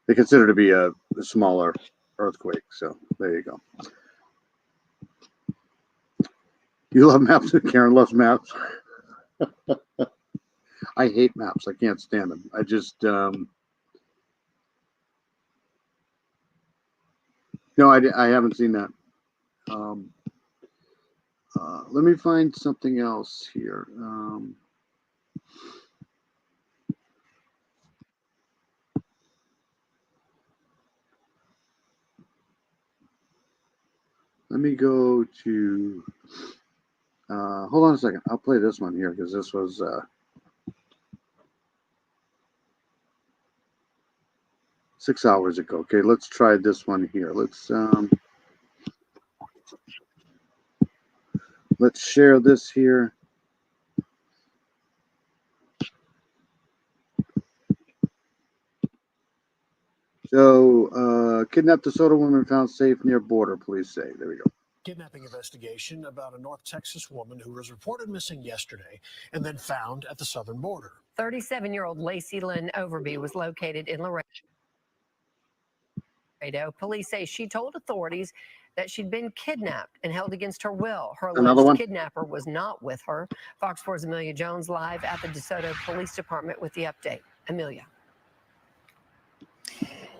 [SPEAKER 1] they consider it to be a smaller earthquake. So there you go. You love maps. Karen loves maps. I hate maps. I can't stand them. I just no, I haven't seen that. Let me find something else here. Let me go to, hold on a second. I'll play this one here because this was 6 hours ago. Okay, let's try this one here. Let's share this here. So, kidnapped DeSoto woman found safe near border, police say. There we go.
[SPEAKER 7] Kidnapping investigation about a North Texas woman who was reported missing yesterday and then found at the southern border.
[SPEAKER 25] 37-year-old Lacey Lynn Overby was located in Laredo. Police say she told authorities that she'd been kidnapped and held against her will. Her alleged kidnapper was not with her. Fox 4's Amelia Jones live at the DeSoto Police Department with the update. Amelia.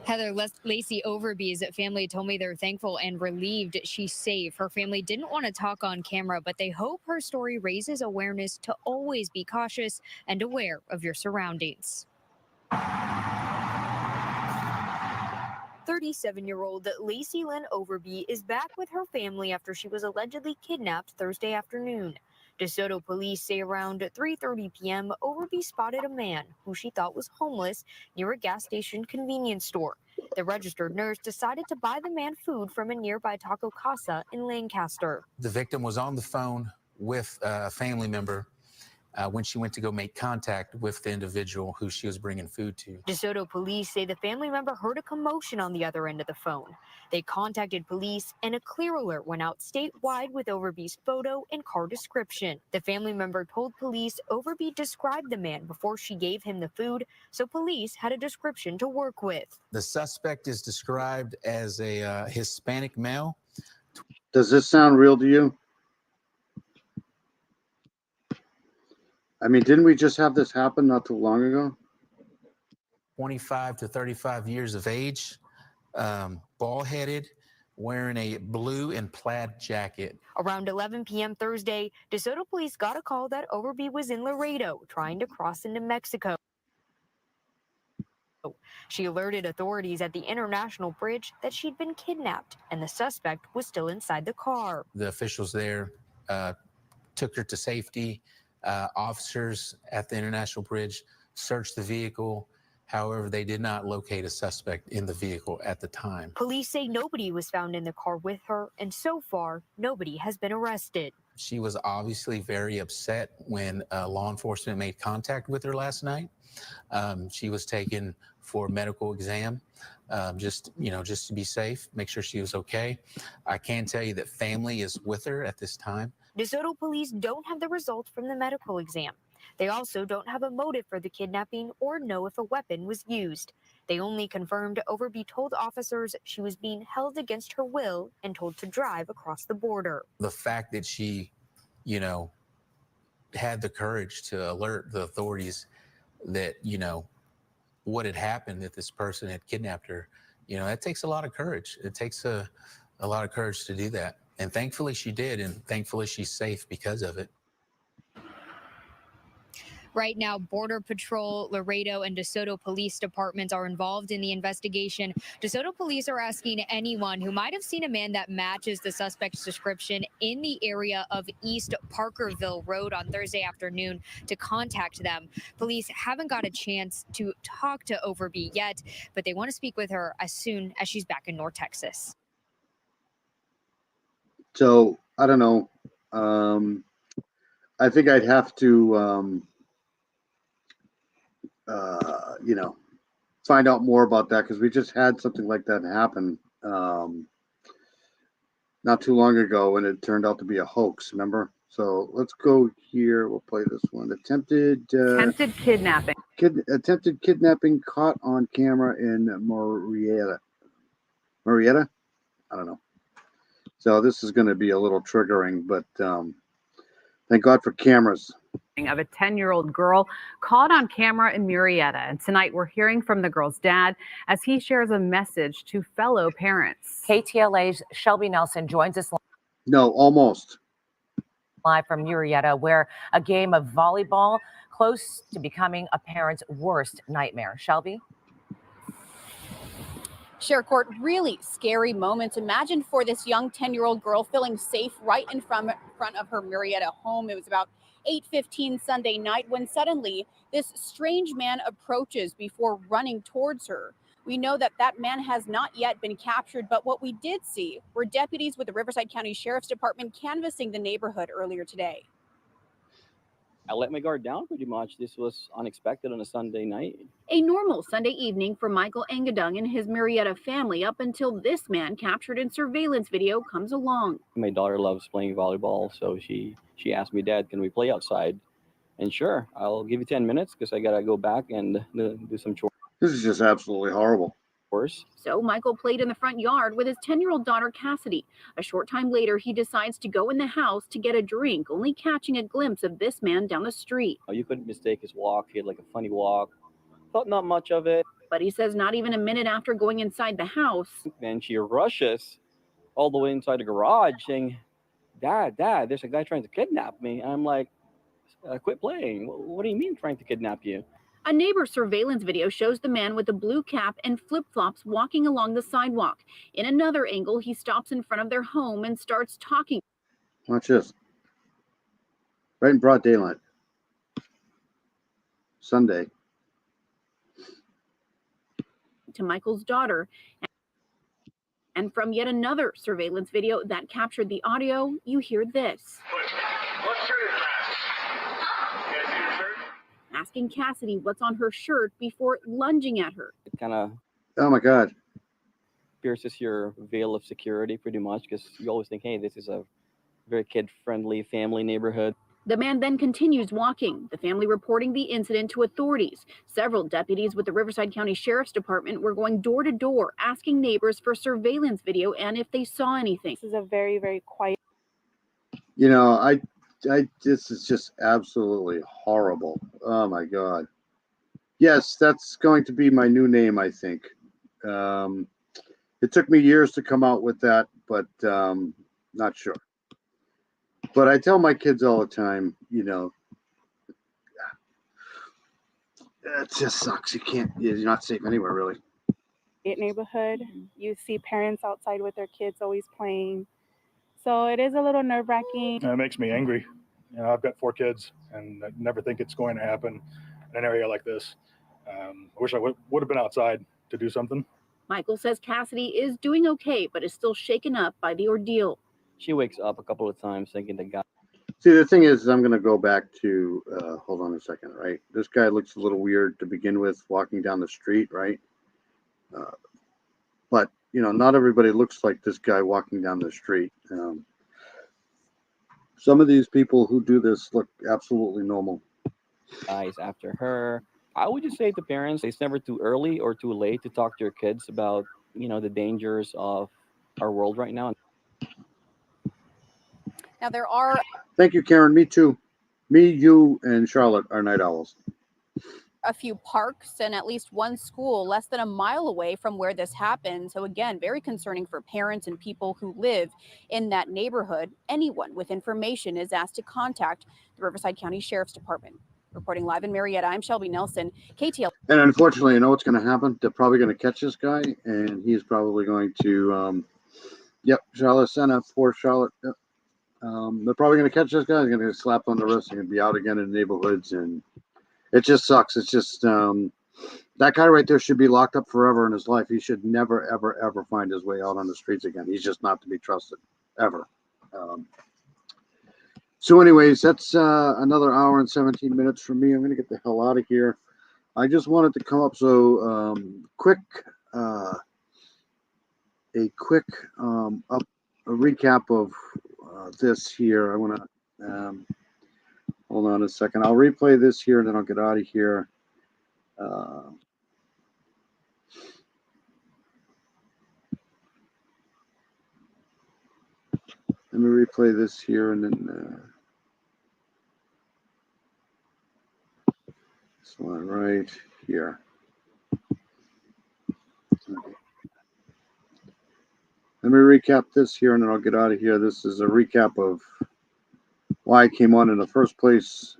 [SPEAKER 26] Heather, Lacey Overby's family told me they're thankful and relieved she's safe. Her family didn't want to talk on camera, but they hope her story raises awareness to always be cautious and aware of your surroundings. 37-year-old Lacey Lynn Overby is back with her family after she was allegedly kidnapped Thursday afternoon. DeSoto police say around 3:30 p.m., Overby spotted a man who she thought was homeless near a gas station convenience store. The registered nurse decided to buy the man food from a nearby Taco Casa in Lancaster.
[SPEAKER 27] The victim was on the phone with a family member
[SPEAKER 5] when she went to go make contact with the individual who she was bringing food to.
[SPEAKER 26] DeSoto police say the family member heard a commotion on the other end of the phone. They contacted police and a clear alert went out statewide with Overby's photo and car description. The family member told police Overby described the man before she gave him the food, so police had a description to work with.
[SPEAKER 5] The suspect is described as a Hispanic male.
[SPEAKER 1] Does this sound real to you? I mean, didn't we just have this happen not too long ago?
[SPEAKER 5] 25 to 35 years of age, bald-headed, wearing a blue and plaid jacket.
[SPEAKER 26] Around 11 p.m. Thursday, DeSoto police got a call that Overby was in Laredo trying to cross into Mexico. She alerted authorities at the International Bridge that she'd been kidnapped and the suspect was still inside the car.
[SPEAKER 5] The officials there took her to safety. Officers at the International Bridge searched the vehicle. However, they did not locate a suspect in the vehicle at the time.
[SPEAKER 26] Police say nobody was found in the car with her, and so far, nobody has been arrested.
[SPEAKER 5] She was obviously very upset when law enforcement made contact with her last night. She was taken for a medical exam, just to be safe, make sure she was okay. I can tell you that family is with her at this time.
[SPEAKER 26] DeSoto police don't have the results from the medical exam. They also don't have a motive for the kidnapping or know if a weapon was used. They only confirmed Overby told officers she was being held against her will and told to drive across the border.
[SPEAKER 5] The fact that she, had the courage to alert the authorities that, what had happened, that this person had kidnapped her, that takes a lot of courage. It takes a lot of courage to do that. And thankfully she did, and thankfully she's safe because of it.
[SPEAKER 26] Right now, Border Patrol, Laredo, and DeSoto Police Departments are involved in the investigation. DeSoto Police are asking anyone who might have seen a man that matches the suspect's description in the area of East Parkerville Road on Thursday afternoon to contact them. Police haven't got a chance to talk to Overby yet, but they want to speak with her as soon as she's back in North Texas.
[SPEAKER 1] So I don't know. I think I'd have to, find out more about that because we just had something like that happen not too long ago, and it turned out to be a hoax. Remember? So let's go here. We'll play this one. Attempted kidnapping. Attempted kidnapping caught on camera in Marietta. Marietta? I don't know. So this is going to be a little triggering, but thank God for cameras.
[SPEAKER 9] Of a 10-year-old girl caught on camera in Marietta. And tonight we're hearing from the girl's dad as he shares a message to fellow parents.
[SPEAKER 10] KTLA's Shelby Nelson joins us
[SPEAKER 1] No, almost.
[SPEAKER 10] live from Marietta, where a game of volleyball close to becoming a parent's worst nightmare. Shelby?
[SPEAKER 11] Court, really scary moments imagined for this young 10-year-old girl feeling safe right in front of her Marietta home. It was about 8:15 Sunday night when suddenly this strange man approaches before running towards her. We know that that man has not yet been captured, but what we did see were deputies with the Riverside County Sheriff's Department canvassing the neighborhood earlier today.
[SPEAKER 13] I let my guard down pretty much. This was unexpected on a Sunday night.
[SPEAKER 11] A normal Sunday evening for Michael Engadung and his Marietta family up until this man captured in surveillance video comes along.
[SPEAKER 13] My daughter loves playing volleyball, so she asked me, Dad, can we play outside? And sure, I'll give you 10 minutes because I got to go back and do some chores.
[SPEAKER 1] This is just absolutely horrible.
[SPEAKER 11] So Michael played in the front yard with his 10-year-old daughter, Cassidy. A short time later, he decides to go in the house to get a drink, only catching a glimpse of this man down the street.
[SPEAKER 13] You couldn't mistake his walk. He had like a funny walk. Thought not much of it.
[SPEAKER 11] But he says not even a minute after going inside the house.
[SPEAKER 13] Then she rushes all the way inside the garage saying, Dad, there's a guy trying to kidnap me. And I'm like, quit playing. What do you mean trying to kidnap you?
[SPEAKER 11] A neighbor's surveillance video shows the man with a blue cap and flip-flops walking along the sidewalk. In another angle, he stops in front of their home and starts talking.
[SPEAKER 1] Watch this. Right in broad daylight. Sunday.
[SPEAKER 11] To Michael's daughter. And from yet another surveillance video that captured the audio, you hear this.
[SPEAKER 14] What's your address?
[SPEAKER 11] asking Cassidy what's on her shirt before lunging at her.
[SPEAKER 13] It kind of
[SPEAKER 1] Oh my God.
[SPEAKER 13] pierces your veil of security pretty much because you always think, hey, this is a very kid-friendly family neighborhood.
[SPEAKER 11] The man then continues walking, the family reporting the incident to authorities. Several deputies with the Riverside County Sheriff's Department were going door to door asking neighbors for surveillance video and if they saw anything. This is a very, very quiet.
[SPEAKER 1] You know, I this is just absolutely horrible. Oh my God. Yes, that's going to be my new name, I think. It took me years to come out with that, but not sure. But I tell my kids all the time, you know, it just sucks. You're not safe anywhere, really.
[SPEAKER 8] Neighborhood, you see parents outside with their kids always playing. So it is a little nerve-wracking.
[SPEAKER 12] It makes me angry. You know, I've got 4 kids, and I never think it's going to happen in an area like this. I wish I would have been outside to do something.
[SPEAKER 11] Michael says Cassidy is doing okay, but is still shaken up by the ordeal.
[SPEAKER 13] She wakes up a couple of times thinking that God.
[SPEAKER 1] See, the thing is, I'm going to go back to, hold on a second, right? This guy looks a little weird to begin with, walking down the street, right? But, you know, not everybody looks like this guy walking down the street. Some of these people who do this look absolutely normal.
[SPEAKER 13] Guys after her. I would just say to parents, it's never too early or too late to talk to your kids about, you know, the dangers of our world right now.
[SPEAKER 11] Now there are
[SPEAKER 1] Thank you, Karen. Me too. Me, you, and Charlotte are night owls.
[SPEAKER 11] a few parks and at least one school less than a mile away from where this happened. So again, very concerning for parents and people who live in that neighborhood. Anyone with information is asked to contact the Riverside County Sheriff's Department. Reporting live in Marietta, I'm Shelby Nelson, KTL.
[SPEAKER 1] And unfortunately, you know what's going to happen? They're probably going to catch this guy, and he's probably going to, Charlotte Senna for Charlotte. Yep. They're probably going to catch this guy. He's going to get slapped on the wrist and be out again in neighborhoods, and it just sucks. It's just that guy right there should be locked up forever in his life. He should never, ever, ever find his way out on the streets again. He's just not to be trusted, ever. So anyways, that's another hour and 17 minutes for me. I'm going to get the hell out of here. I just wanted to come up a quick recap of this here. I want to hold on a second. I'll replay this here and then I'll get out of here. Let me replay this here and then this one right here. Let me recap this here and then I'll get out of here. This is a recap of why I came on in the first place.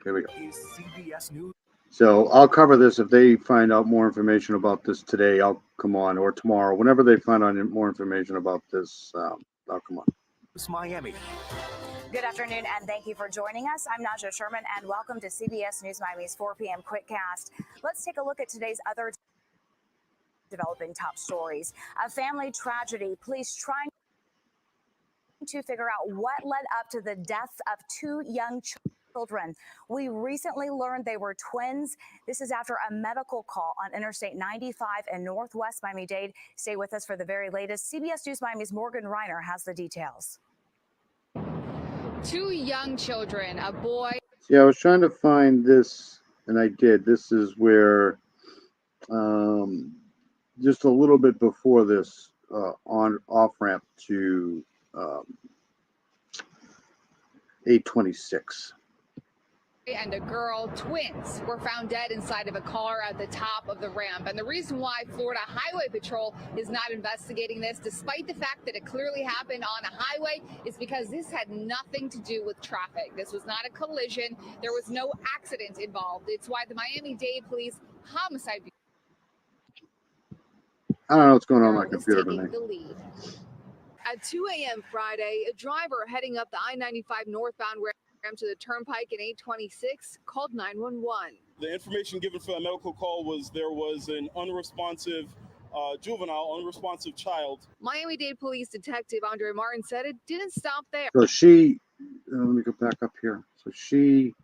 [SPEAKER 1] Here we go.
[SPEAKER 3] CBS News.
[SPEAKER 1] So I'll cover this. If they find out more information about this today, I'll come on, or tomorrow. Whenever they find out more information about this, I'll come on.
[SPEAKER 3] Miami.
[SPEAKER 14] Good afternoon, and thank you for joining us. I'm Naja Sherman, and welcome to CBS News Miami's 4 p.m. Quickcast. Let's take a look at today's other developing top stories. A family tragedy. Police trying to figure out what led up to the deaths of 2 young children. We recently learned they were twins. This is after a medical call on Interstate 95 in Northwest Miami-Dade. Stay with us for the very latest. CBS News Miami's Morgan Reiner has the details.
[SPEAKER 16] 2 young children, a boy.
[SPEAKER 1] Yeah, I was trying to find this, and I did. This is where, just a little bit before this, off ramp to 826.
[SPEAKER 16] And a girl, twins, were found dead inside of a car at the top of the ramp. And the reason why Florida Highway Patrol is not investigating this, despite the fact that it clearly happened on a highway, is because this had nothing to do with traffic. This was not a collision. There was no accident involved. It's why the Miami-Dade Police Homicide
[SPEAKER 1] I don't know what's going on with my computer
[SPEAKER 16] taking
[SPEAKER 1] tonight.
[SPEAKER 16] the lead. At 2 a.m. Friday, a driver heading up the I-95 northbound ramp to the Turnpike in 826 called 911.
[SPEAKER 17] The information given for a medical call was there was an unresponsive
[SPEAKER 15] juvenile, unresponsive child.
[SPEAKER 16] Miami-Dade Police Detective Andre Martin said it didn't stop there.
[SPEAKER 1] So she, let me go back up here. So she,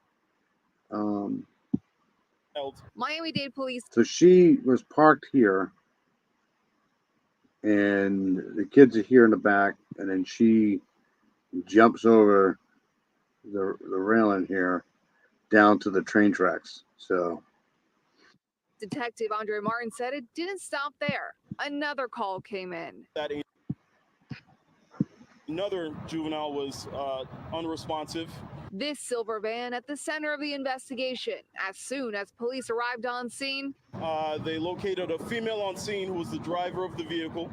[SPEAKER 16] Miami-Dade Police.
[SPEAKER 1] so she was parked here, and the kids are here in the back, and then she jumps over the railing here down to the train tracks. So
[SPEAKER 16] Detective Andre Martin said it didn't stop there. Another call came in.
[SPEAKER 15] That another juvenile was unresponsive.
[SPEAKER 16] This silver van at the center of the investigation. As soon as police arrived on scene,
[SPEAKER 15] They located a female on scene who was the driver of the vehicle.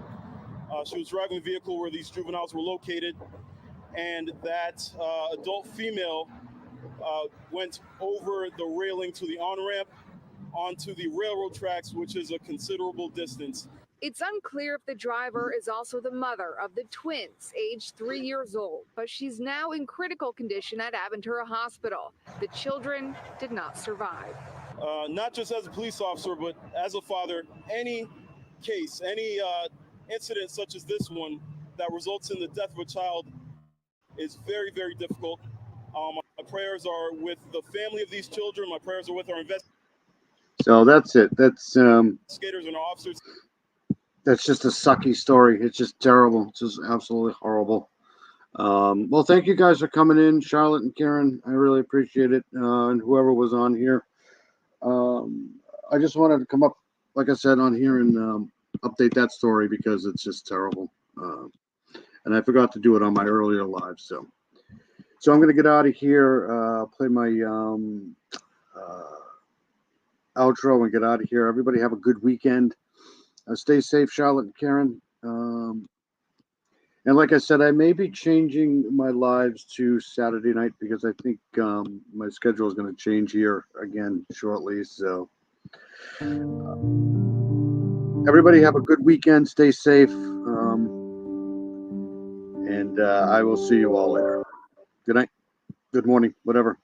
[SPEAKER 15] She was driving the vehicle where these juveniles were located, and that adult female went over the railing to the on-ramp onto the railroad tracks, which is a considerable distance.
[SPEAKER 16] it's unclear if the driver is also the mother of the twins, aged 3 years old, but she's now in critical condition at Aventura Hospital. The children did not survive.
[SPEAKER 15] Not just as a police officer, but as a father, any case, any incident such as this one that results in the death of a child is very, very difficult. My prayers are with the family of these children. My prayers are with our investigators
[SPEAKER 1] So that's it. That's
[SPEAKER 15] and our officers.
[SPEAKER 1] that's just a sucky story. It's just terrible. It's just absolutely horrible. Well, thank you guys for coming in, Charlotte and Karen. I really appreciate it. And whoever was on here. I just wanted to come up, like I said, on here and update that story because it's just terrible. And I forgot to do it on my earlier live. So I'm going to get out of here, play my outro and get out of here. Everybody have a good weekend. Stay safe, Charlotte and Karen. And like I said, I may be changing my lives to Saturday night because I think my schedule is going to change here again shortly. So everybody have a good weekend. Stay safe. And I will see you all later. Good night. Good morning, whatever.